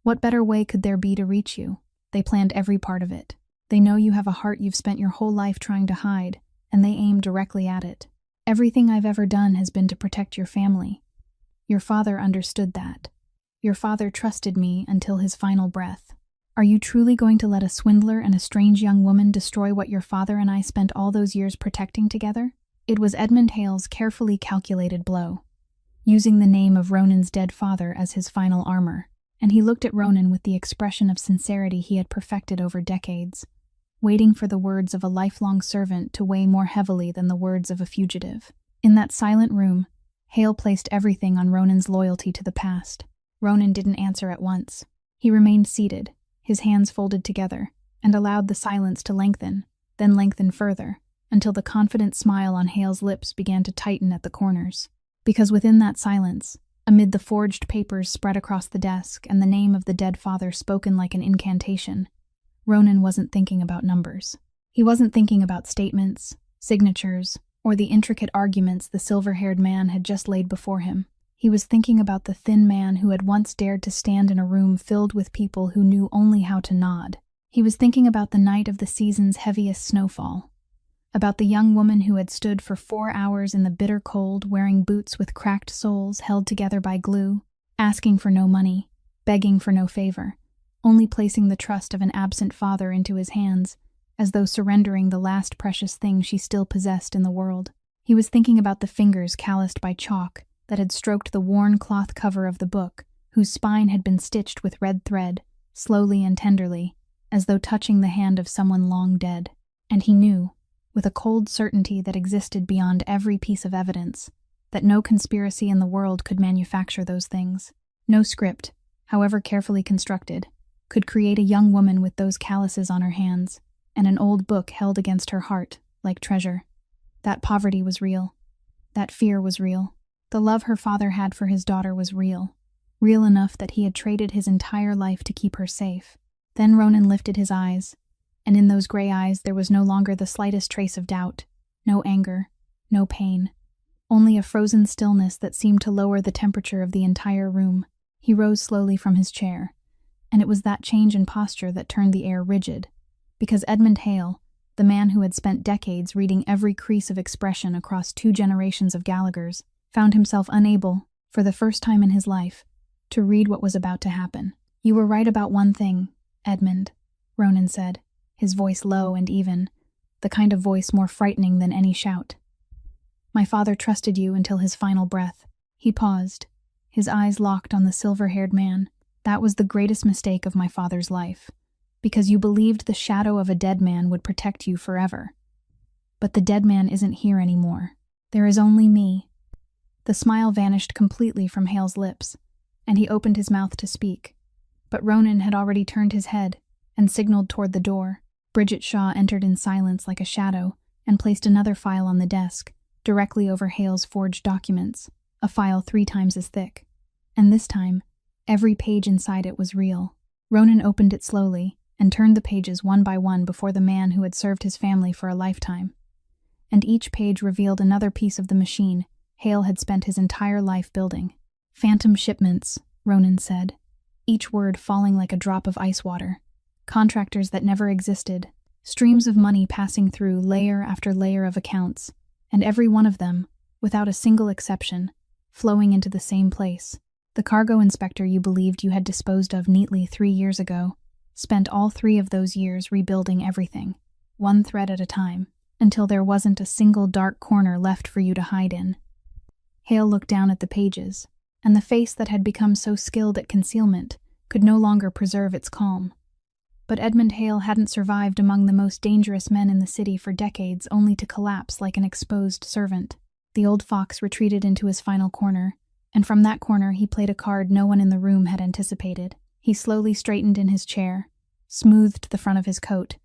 What better way could there be to reach you? They planned every part of it. They know you have a heart you've spent your whole life trying to hide, and they aim directly at it. Everything I've ever done has been to protect your family. Your father understood that. Your father trusted me until his final breath. Are you truly going to let a swindler and a strange young woman destroy what your father and I spent all those years protecting together?" It was Edmund Hale's carefully calculated blow, using the name of Ronan's dead father as his final armor, and he looked at Ronan with the expression of sincerity he had perfected over decades, waiting for the words of a lifelong servant to weigh more heavily than the words of a fugitive. In that silent room, Hale placed everything on Ronan's loyalty to the past. Ronan didn't answer at once. He remained seated, his hands folded together, and allowed the silence to lengthen, then lengthen further, until the confident smile on Hale's lips began to tighten at the corners. Because within that silence, amid the forged papers spread across the desk and the name of the dead father spoken like an incantation, Ronan wasn't thinking about numbers. He wasn't thinking about statements, signatures, or the intricate arguments the silver-haired man had just laid before him. He was thinking about the thin man who had once dared to stand in a room filled with people who knew only how to nod. He was thinking about the night of the season's heaviest snowfall, about the young woman who had stood for 4 hours in the bitter cold wearing boots with cracked soles held together by glue, asking for no money, begging for no favor, only placing the trust of an absent father into his hands, as though surrendering the last precious thing she still possessed in the world. He was thinking about the fingers calloused by chalk that had stroked the worn cloth cover of the book, whose spine had been stitched with red thread, slowly and tenderly, as though touching the hand of someone long dead. And he knew, with a cold certainty that existed beyond every piece of evidence, that no conspiracy in the world could manufacture those things. No script, however carefully constructed, could create a young woman with those calluses on her hands, and an old book held against her heart, like treasure. That poverty was real. That fear was real. The love her father had for his daughter was real enough that he had traded his entire life to keep her safe. Then Ronan lifted his eyes, and in those gray eyes there was no longer the slightest trace of doubt, no anger, no pain, only a frozen stillness that seemed to lower the temperature of the entire room. He rose slowly from his chair, and it was that change in posture that turned the air rigid, because Edmund Hale, the man who had spent decades reading every crease of expression across 2 generations of Gallaghers, found himself unable, for the first time in his life, to read what was about to happen. "You were right about one thing, Edmund," Ronan said, his voice low and even, the kind of voice more frightening than any shout. "My father trusted you until his final breath." He paused, his eyes locked on the silver-haired man. "That was the greatest mistake of my father's life, because you believed the shadow of a dead man would protect you forever. But the dead man isn't here anymore. There is only me." The smile vanished completely from Hale's lips, and he opened his mouth to speak. But Ronan had already turned his head and signaled toward the door. Bridget Shaw entered in silence like a shadow and placed another file on the desk, directly over Hale's forged documents, a file 3 times as thick. And this time, every page inside it was real. Ronan opened it slowly and turned the pages one by one before the man who had served his family for a lifetime. And each page revealed another piece of the machine Hale had spent his entire life building. "Phantom shipments," Ronan said, each word falling like a drop of ice water. "Contractors that never existed, streams of money passing through layer after layer of accounts, and every one of them, without a single exception, flowing into the same place. The cargo inspector you believed you had disposed of neatly 3 years ago spent all 3 of those years rebuilding everything, one thread at a time, until there wasn't a single dark corner left for you to hide in." Hale looked down at the pages, and the face that had become so skilled at concealment could no longer preserve its calm. But Edmund Hale hadn't survived among the most dangerous men in the city for decades only to collapse like an exposed servant. The old fox retreated into his final corner, and from that corner he played a card no one in the room had anticipated. He slowly straightened in his chair, smoothed the front of his coat,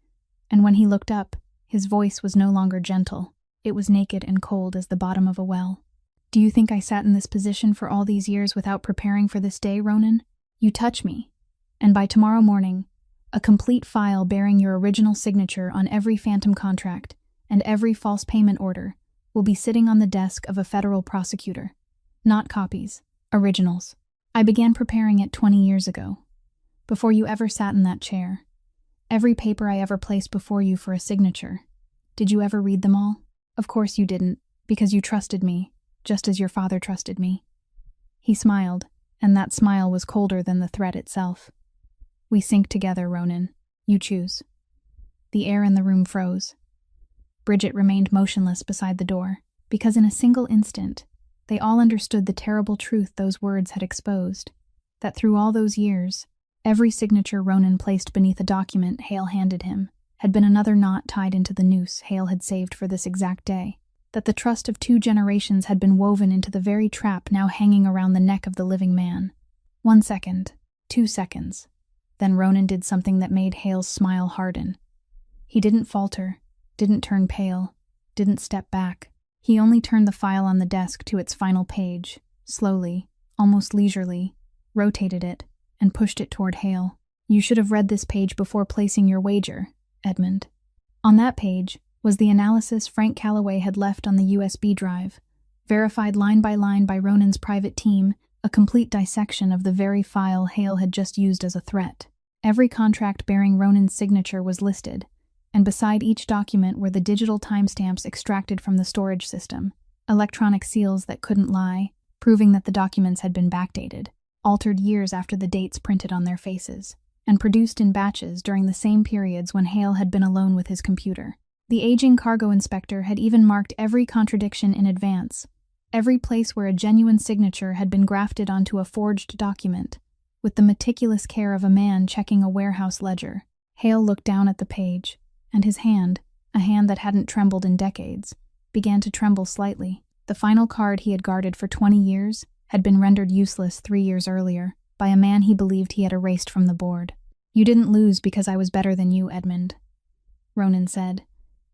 and when he looked up, his voice was no longer gentle. It was naked and cold as the bottom of a well. "Do you think I sat in this position for all these years without preparing for this day, Ronan? You touch me, and by tomorrow morning, a complete file bearing your original signature on every phantom contract and every false payment order will be sitting on the desk of a federal prosecutor. Not copies, originals. I began preparing it 20 years ago, before you ever sat in that chair. Every paper I ever placed before you for a signature. Did you ever read them all? Of course you didn't, because you trusted me, just as your father trusted me." He smiled, and that smile was colder than the threat itself. "We sink together, Ronan. You choose." The air in the room froze. Bridget remained motionless beside the door, because in a single instant, they all understood the terrible truth those words had exposed, that through all those years, every signature Ronan placed beneath a document Hale handed him had been another knot tied into the noose Hale had saved for this exact day, that the trust of 2 generations had been woven into the very trap now hanging around the neck of the living man. 1 second, 2 seconds. Then Ronan did something that made Hale's smile harden. He didn't falter, didn't turn pale, didn't step back. He only turned the file on the desk to its final page, slowly, almost leisurely, rotated it, and pushed it toward Hale. "You should have read this page before placing your wager, Edmund." On that page was the analysis Frank Calloway had left on the USB drive, verified line by Ronan's private team, a complete dissection of the very file Hale had just used as a threat. Every contract bearing Ronan's signature was listed, and beside each document were the digital timestamps extracted from the storage system, electronic seals that couldn't lie, proving that the documents had been backdated, altered years after the dates printed on their faces, and produced in batches during the same periods when Hale had been alone with his computer. The aging cargo inspector had even marked every contradiction in advance, every place where a genuine signature had been grafted onto a forged document, with the meticulous care of a man checking a warehouse ledger. Hale looked down at the page, and his hand, a hand that hadn't trembled in decades, began to tremble slightly. The final card he had guarded for 20 years had been rendered useless 3 years earlier by a man he believed he had erased from the board. "You didn't lose because I was better than you, Edmund," Ronan said,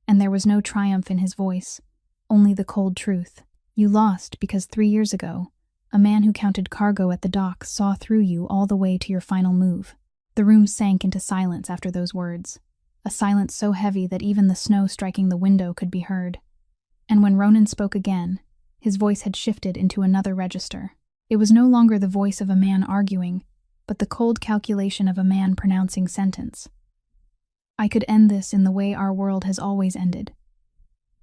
and there was no triumph in his voice, only the cold truth. "You lost because 3 years ago, a man who counted cargo at the docks saw through you all the way to your final move." The room sank into silence after those words, a silence so heavy that even the snow striking the window could be heard. And when Ronan spoke again, His voice had shifted into another register. It was no longer the voice of a man arguing, but the cold calculation of a man pronouncing sentence. I could end this in the way our world has always ended.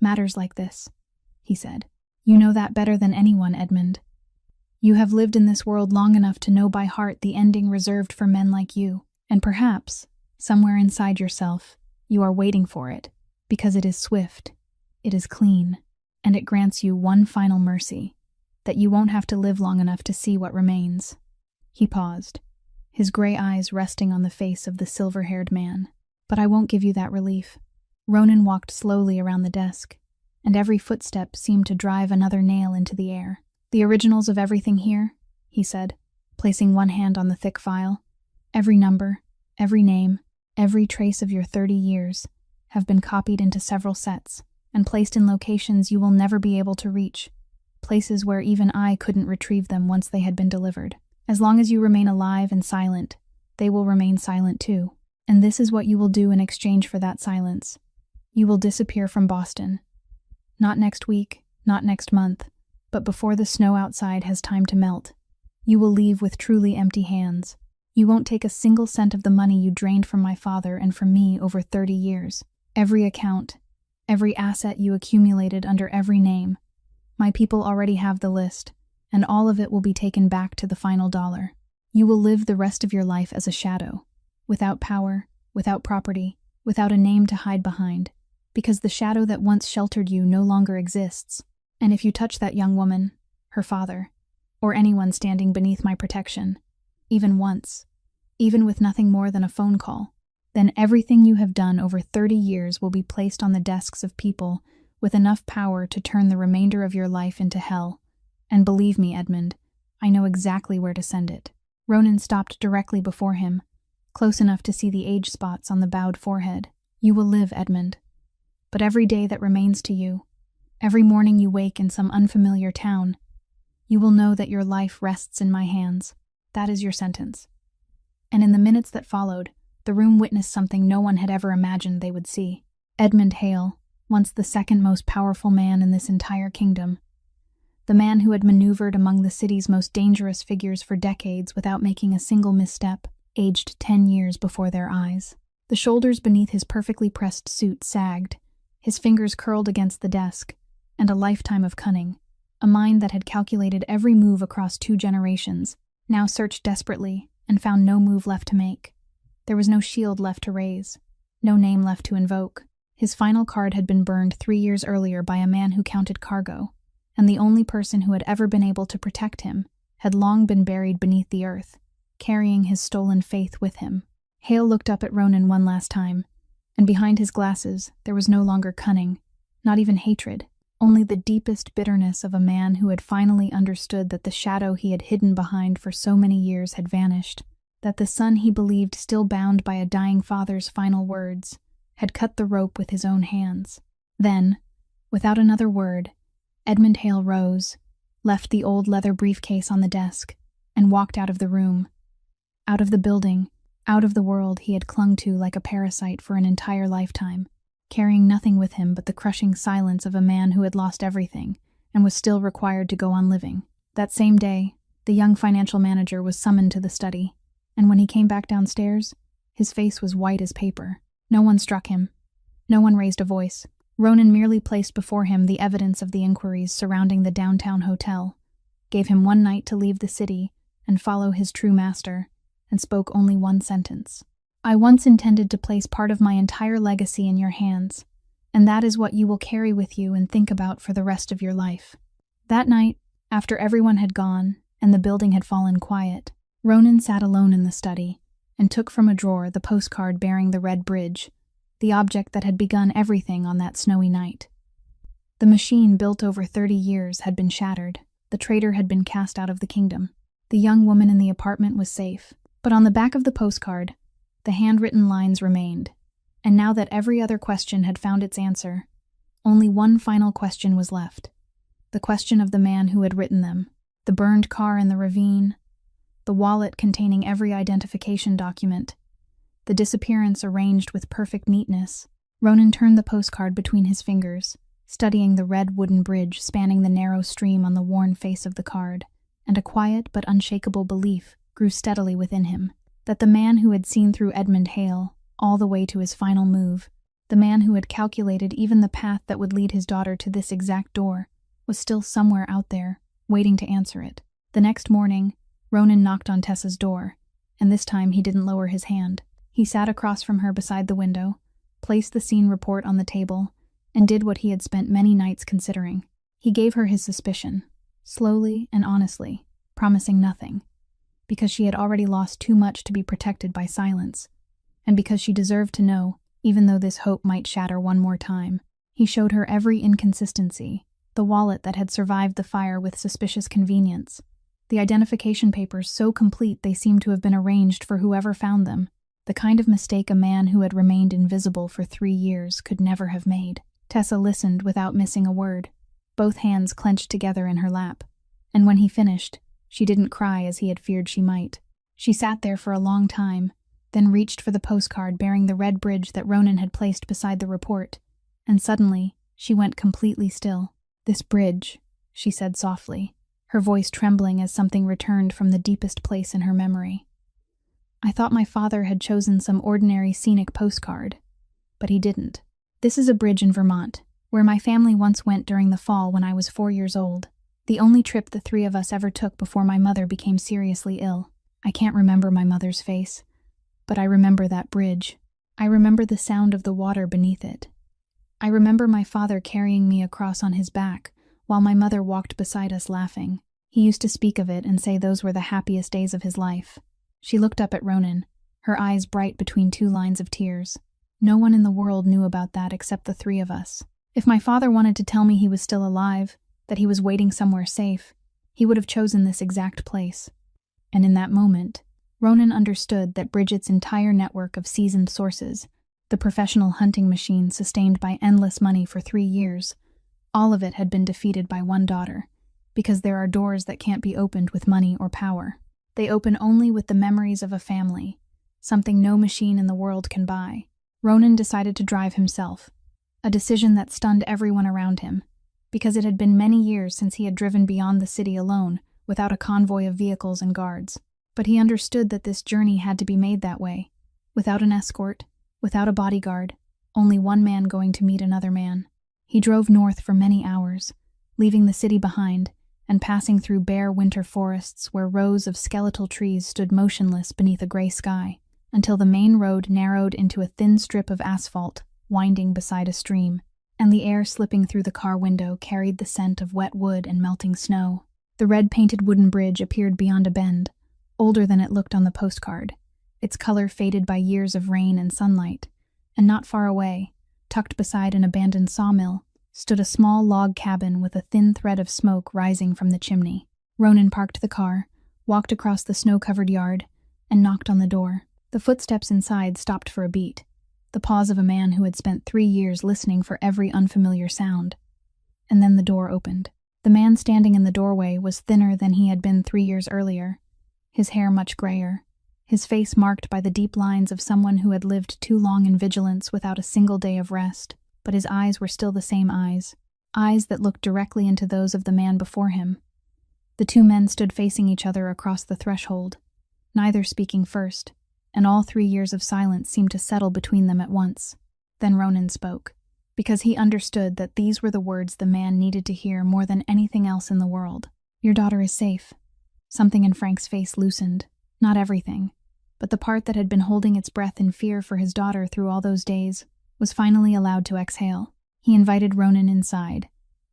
Matters like this, he said. You know that better than anyone, Edmund. You have lived in this world long enough to know by heart the ending reserved for men like you, and perhaps, somewhere inside yourself, you are waiting for it, because it is swift, it is clean, and it grants you one final mercy, that you won't have to live long enough to see what remains. He paused, his gray eyes resting on the face of the silver-haired man. But I won't give you that relief. Ronan walked slowly around the desk, and every footstep seemed to drive another nail into the air. The originals of everything here, he said, placing one hand on the thick file. Every number, every name, every trace of your 30 years have been copied into several sets and placed in locations you will never be able to reach, places where even I couldn't retrieve them once they had been delivered. As long as you remain alive and silent, they will remain silent too. And this is what you will do in exchange for that silence. You will disappear from Boston. Not next week, not next month, but before the snow outside has time to melt. You will leave with truly empty hands. You won't take a single cent of the money you drained from my father and from me over 30 years. Every account, every asset you accumulated under every name. My people already have the list, and all of it will be taken back to the final dollar. You will live the rest of your life as a shadow. Without power, without property, without a name to hide behind, because the shadow that once sheltered you no longer exists. And if you touch that young woman, her father, or anyone standing beneath my protection, even once, even with nothing more than a phone call, then everything you have done over 30 years will be placed on the desks of people with enough power to turn the remainder of your life into hell. And believe me, Edmund, I know exactly where to send it. Ronan stopped directly before him, close enough to see the age spots on the bowed forehead. You will live, Edmund. But every day that remains to you, every morning you wake in some unfamiliar town, you will know that your life rests in my hands. That is your sentence. And in the minutes that followed, the room witnessed something no one had ever imagined they would see. Edmund Hale, once the second most powerful man in this entire kingdom, the man who had maneuvered among the city's most dangerous figures for decades without making a single misstep, aged 10 years before their eyes. The shoulders beneath his perfectly pressed suit sagged, his fingers curled against the desk, and a lifetime of cunning, a mind that had calculated every move across 2 generations, now searched desperately and found no move left to make. There was no shield left to raise, no name left to invoke. His final card had been burned 3 years earlier by a man who counted cargo, and the only person who had ever been able to protect him had long been buried beneath the earth, carrying his stolen faith with him. Hale looked up at Ronan one last time, and behind his glasses there was no longer cunning, not even hatred, only the deepest bitterness of a man who had finally understood that the shadow he had hidden behind for so many years had vanished, that the son he believed still bound by a dying father's final words had cut the rope with his own hands. Then, without another word, Edmund Hale rose, left the old leather briefcase on the desk, and walked out of the room. Out of the building, out of the world he had clung to like a parasite for an entire lifetime, carrying nothing with him but the crushing silence of a man who had lost everything and was still required to go on living. That same day, the young financial manager was summoned to the study, and when he came back downstairs, his face was white as paper. No one struck him. No one raised a voice. Ronan merely placed before him the evidence of the inquiries surrounding the downtown hotel, gave him 1 night to leave the city and follow his true master, and spoke only 1 sentence. I once intended to place part of my entire legacy in your hands, and that is what you will carry with you and think about for the rest of your life. That night, after everyone had gone and the building had fallen quiet, Ronan sat alone in the study and took from a drawer the postcard bearing the red bridge, the object that had begun everything on that snowy night. The machine built over 30 years had been shattered. The traitor had been cast out of the kingdom. The young woman in the apartment was safe. But on the back of the postcard, the handwritten lines remained, and now that every other question had found its answer, only one final question was left. The question of the man who had written them, the burned car in the ravine, the wallet containing every identification document, the disappearance arranged with perfect neatness. Ronan turned the postcard between his fingers, studying the red wooden bridge spanning the narrow stream on the worn face of the card, and a quiet but unshakable belief grew steadily within him that the man who had seen through Edmund Hale all the way to his final move, the man who had calculated even the path that would lead his daughter to this exact door, was still somewhere out there, waiting to answer it. The next morning, Ronan knocked on Tessa's door, and this time he didn't lower his hand. He sat across from her beside the window, placed the scene report on the table, and did what he had spent many nights considering. He gave her his suspicion, slowly and honestly, promising nothing, because she had already lost too much to be protected by silence, and because she deserved to know, even though this hope might shatter one more time. He showed her every inconsistency, the wallet that had survived the fire with suspicious convenience, the identification papers so complete they seemed to have been arranged for whoever found them, the kind of mistake a man who had remained invisible for 3 years could never have made. Tessa listened without missing a word, both hands clenched together in her lap, and when he finished, she didn't cry as he had feared she might. She sat there for a long time, then reached for the postcard bearing the red bridge that Ronan had placed beside the report, and suddenly she went completely still. "This bridge," she said softly, her voice trembling as something returned from the deepest place in her memory. "I thought my father had chosen some ordinary scenic postcard, but he didn't. This is a bridge in Vermont, where my family once went during the fall when I was 4 years old, the only trip the 3 of us ever took before my mother became seriously ill. I can't remember my mother's face, but I remember that bridge. I remember the sound of the water beneath it. I remember my father carrying me across on his back, while my mother walked beside us laughing. He used to speak of it and say those were the happiest days of his life." She looked up at Ronan, her eyes bright between 2 lines of tears. "No one in the world knew about that except the 3 of us. If my father wanted to tell me he was still alive, that he was waiting somewhere safe, he would have chosen this exact place." And in that moment, Ronan understood that Bridget's entire network of seasoned sources, the professional hunting machine sustained by endless money for 3 years, all of it had been defeated by one daughter, because there are doors that can't be opened with money or power. They open only with the memories of a family, something no machine in the world can buy. Ronan decided to drive himself, a decision that stunned everyone around him, because it had been many years since he had driven beyond the city alone, without a convoy of vehicles and guards. But he understood that this journey had to be made that way, without an escort, without a bodyguard, only one man going to meet another man. He drove north for many hours, leaving the city behind, and passing through bare winter forests where rows of skeletal trees stood motionless beneath a gray sky, until the main road narrowed into a thin strip of asphalt winding beside a stream, and the air slipping through the car window carried the scent of wet wood and melting snow. The red-painted wooden bridge appeared beyond a bend, older than it looked on the postcard, its color faded by years of rain and sunlight, and not far away, tucked beside an abandoned sawmill, stood a small log cabin with a thin thread of smoke rising from the chimney. Ronan parked the car, walked across the snow-covered yard, and knocked on the door. The footsteps inside stopped for a beat, the pause of a man who had spent 3 years listening for every unfamiliar sound. And then the door opened. The man standing in the doorway was thinner than he had been 3 years earlier, his hair much grayer, his face marked by the deep lines of someone who had lived too long in vigilance without a single day of rest. But his eyes were still the same eyes that looked directly into those of the man before him. The 2 men stood facing each other across the threshold, neither speaking first, and all 3 years of silence seemed to settle between them at once. Then Ronan spoke, because he understood that these were the words the man needed to hear more than anything else in the world. "Your daughter is safe." Something in Frank's face loosened, not everything, but the part that had been holding its breath in fear for his daughter through all those days was finally allowed to exhale. He invited Ronan inside,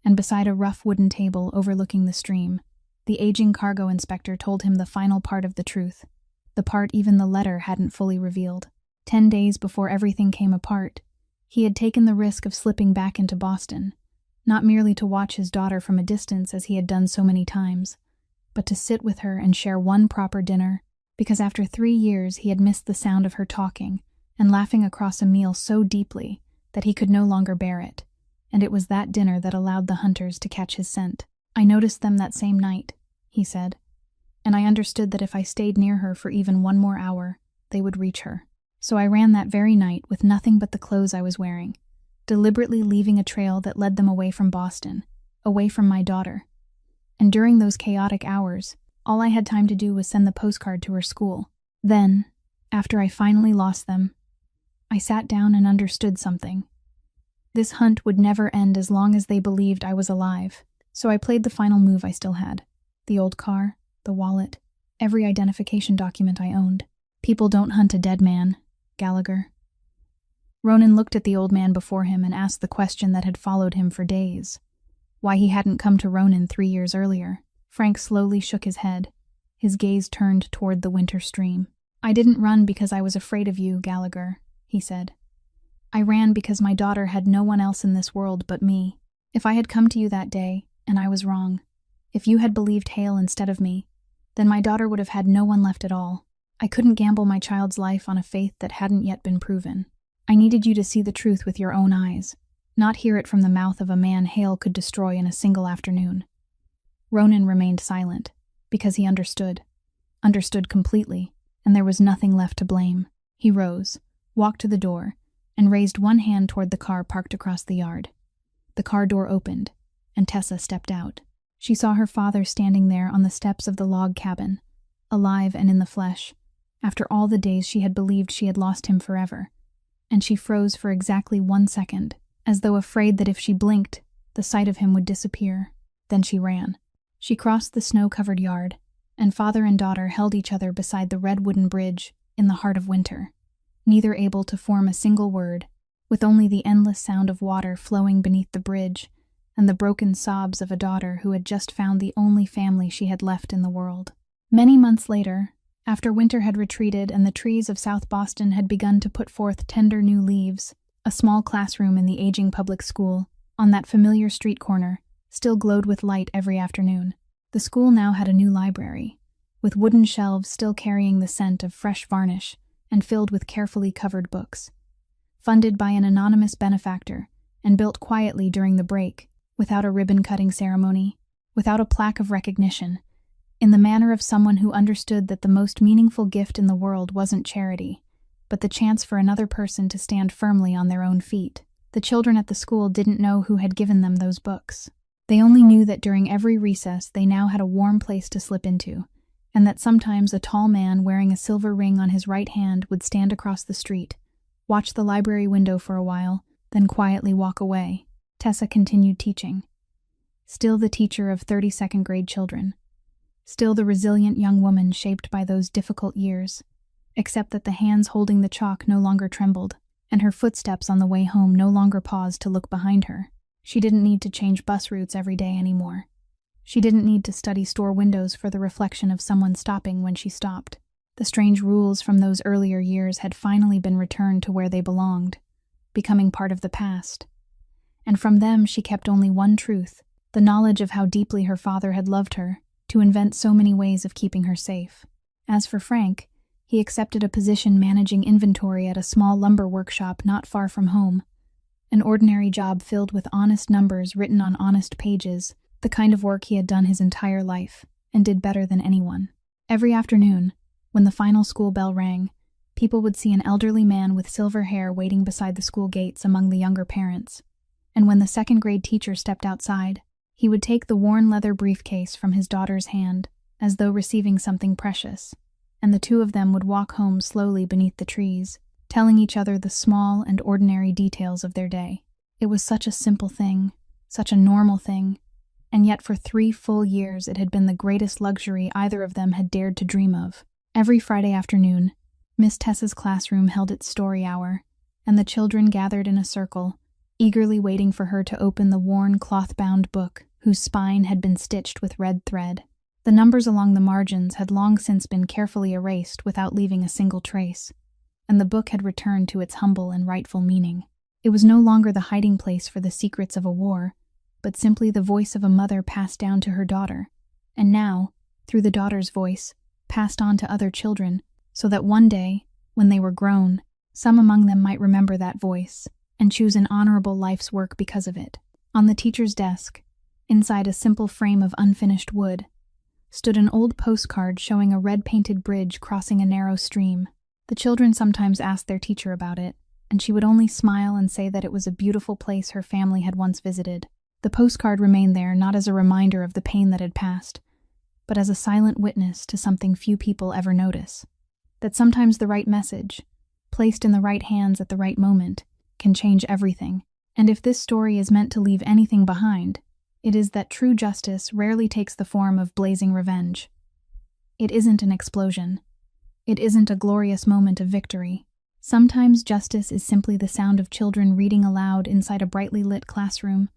and beside a rough wooden table overlooking the stream, the aging cargo inspector told him the final part of the truth, the part even the letter hadn't fully revealed. 10 days before everything came apart, he had taken the risk of slipping back into Boston, not merely to watch his daughter from a distance as he had done so many times, but to sit with her and share one proper dinner, because after 3 years he had missed the sound of her talking and laughing across a meal so deeply that he could no longer bear it, and it was that dinner that allowed the hunters to catch his scent. "I noticed them that same night," he said, "and I understood that if I stayed near her for even 1 more hour, they would reach her. So I ran that very night with nothing but the clothes I was wearing, deliberately leaving a trail that led them away from Boston, away from my daughter. And during those chaotic hours, all I had time to do was send the postcard to her school. Then, after I finally lost them, I sat down and understood something. This hunt would never end as long as they believed I was alive, so I played the final move I still had. The old car, the wallet, every identification document I owned. People don't hunt a dead man, Gallagher. Ronan looked at the old man before him and asked the question that had followed him for days. Why he hadn't come to Ronan 3 years earlier. Frank slowly shook his head, his gaze turned toward the winter stream. I didn't run because I was afraid of you, Gallagher, he said. I ran because my daughter had no one else in this world but me. If I had come to you that day, and I was wrong, if you had believed Hale instead of me, then my daughter would have had no one left at all. I couldn't gamble my child's life on a faith that hadn't yet been proven. I needed you to see the truth with your own eyes, not hear it from the mouth of a man Hale could destroy in a single afternoon. Ronan remained silent, because he understood completely, and there was nothing left to blame. He rose, walked to the door, and raised one hand toward the car parked across the yard. The car door opened, and Tessa stepped out. She saw her father standing there on the steps of the log cabin, alive and in the flesh, after all the days she had believed she had lost him forever, and she froze for exactly 1 second, as though afraid that if she blinked, the sight of him would disappear. Then she ran. She crossed the snow-covered yard, and father and daughter held each other beside the red wooden bridge in the heart of winter, neither able to form a single word, with only the endless sound of water flowing beneath the bridge and the broken sobs of a daughter who had just found the only family she had left in the world. Many months later, after winter had retreated and the trees of South Boston had begun to put forth tender new leaves, a small classroom in the aging public school, on that familiar street corner, still glowed with light every afternoon. The school now had a new library, with wooden shelves still carrying the scent of fresh varnish and filled with carefully covered books. Funded by an anonymous benefactor and built quietly during the break, without a ribbon-cutting ceremony, without a plaque of recognition, in the manner of someone who understood that the most meaningful gift in the world wasn't charity, but the chance for another person to stand firmly on their own feet. The children at the school didn't know who had given them those books. They only knew that during every recess they now had a warm place to slip into, and that sometimes a tall man wearing a silver ring on his right hand would stand across the street, watch the library window for a while, then quietly walk away. Tessa continued teaching. Still the teacher of 32nd grade children. Still the resilient young woman shaped by those difficult years, except that the hands holding the chalk no longer trembled, and her footsteps on the way home no longer paused to look behind her. She didn't need to change bus routes every day anymore. She didn't need to study store windows for the reflection of someone stopping when she stopped. The strange rules from those earlier years had finally been returned to where they belonged, becoming part of the past. And from them she kept only one truth, the knowledge of how deeply her father had loved her, to invent so many ways of keeping her safe. As for Frank, he accepted a position managing inventory at a small lumber workshop not far from home. An ordinary job filled with honest numbers written on honest pages, the kind of work he had done his entire life, and did better than anyone. Every afternoon, when the final school bell rang, people would see an elderly man with silver hair waiting beside the school gates among the younger parents. And when the second-grade teacher stepped outside, he would take the worn leather briefcase from his daughter's hand, as though receiving something precious, and the two of them would walk home slowly beneath the trees, telling each other the small and ordinary details of their day. It was such a simple thing, such a normal thing, and yet for 3 full years it had been the greatest luxury either of them had dared to dream of. Every Friday afternoon, Miss Tessa's classroom held its story hour, and the children gathered in a circle, eagerly waiting for her to open the worn cloth-bound book whose spine had been stitched with red thread. The numbers along the margins had long since been carefully erased without leaving a single trace, and the book had returned to its humble and rightful meaning. It was no longer the hiding place for the secrets of a war, but simply the voice of a mother passed down to her daughter, and now, through the daughter's voice, passed on to other children, so that one day, when they were grown, some among them might remember that voice and choose an honorable life's work because of it. On the teacher's desk, inside a simple frame of unfinished wood, stood an old postcard showing a red-painted bridge crossing a narrow stream. The children sometimes asked their teacher about it, and she would only smile and say that it was a beautiful place her family had once visited. The postcard remained there not as a reminder of the pain that had passed, but as a silent witness to something few people ever notice. That sometimes the right message, placed in the right hands at the right moment, can change everything. And if this story is meant to leave anything behind, it is that true justice rarely takes the form of blazing revenge. It isn't an explosion. It isn't a glorious moment of victory. Sometimes justice is simply the sound of children reading aloud inside a brightly lit classroom,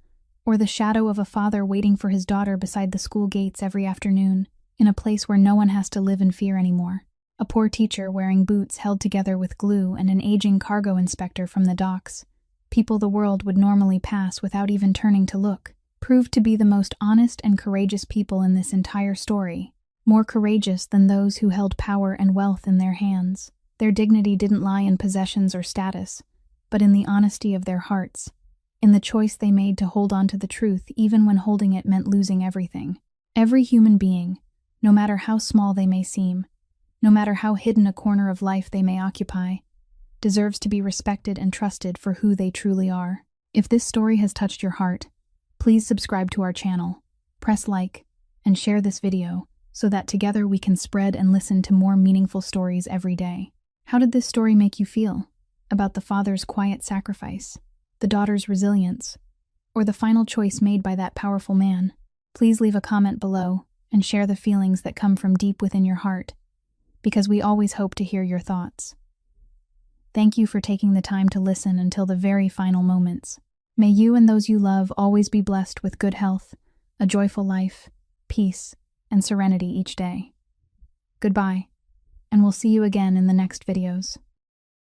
or the shadow of a father waiting for his daughter beside the school gates every afternoon, in a place where no one has to live in fear anymore. A poor teacher wearing boots held together with glue and an aging cargo inspector from the docks, people the world would normally pass without even turning to look, proved to be the most honest and courageous people in this entire story, more courageous than those who held power and wealth in their hands. Their dignity didn't lie in possessions or status, but in the honesty of their hearts, in the choice they made to hold on to the truth even when holding it meant losing everything. Every human being, no matter how small they may seem, no matter how hidden a corner of life they may occupy, deserves to be respected and trusted for who they truly are. If this story has touched your heart, please subscribe to our channel, press like, and share this video so that together we can spread and listen to more meaningful stories every day. How did this story make you feel? About the father's quiet sacrifice, the daughter's resilience, or the final choice made by that powerful man? Please leave a comment below and share the feelings that come from deep within your heart, because we always hope to hear your thoughts. Thank you for taking the time to listen until the very final moments. May you and those you love always be blessed with good health, a joyful life, peace, and serenity each day. Goodbye, and we'll see you again in the next videos.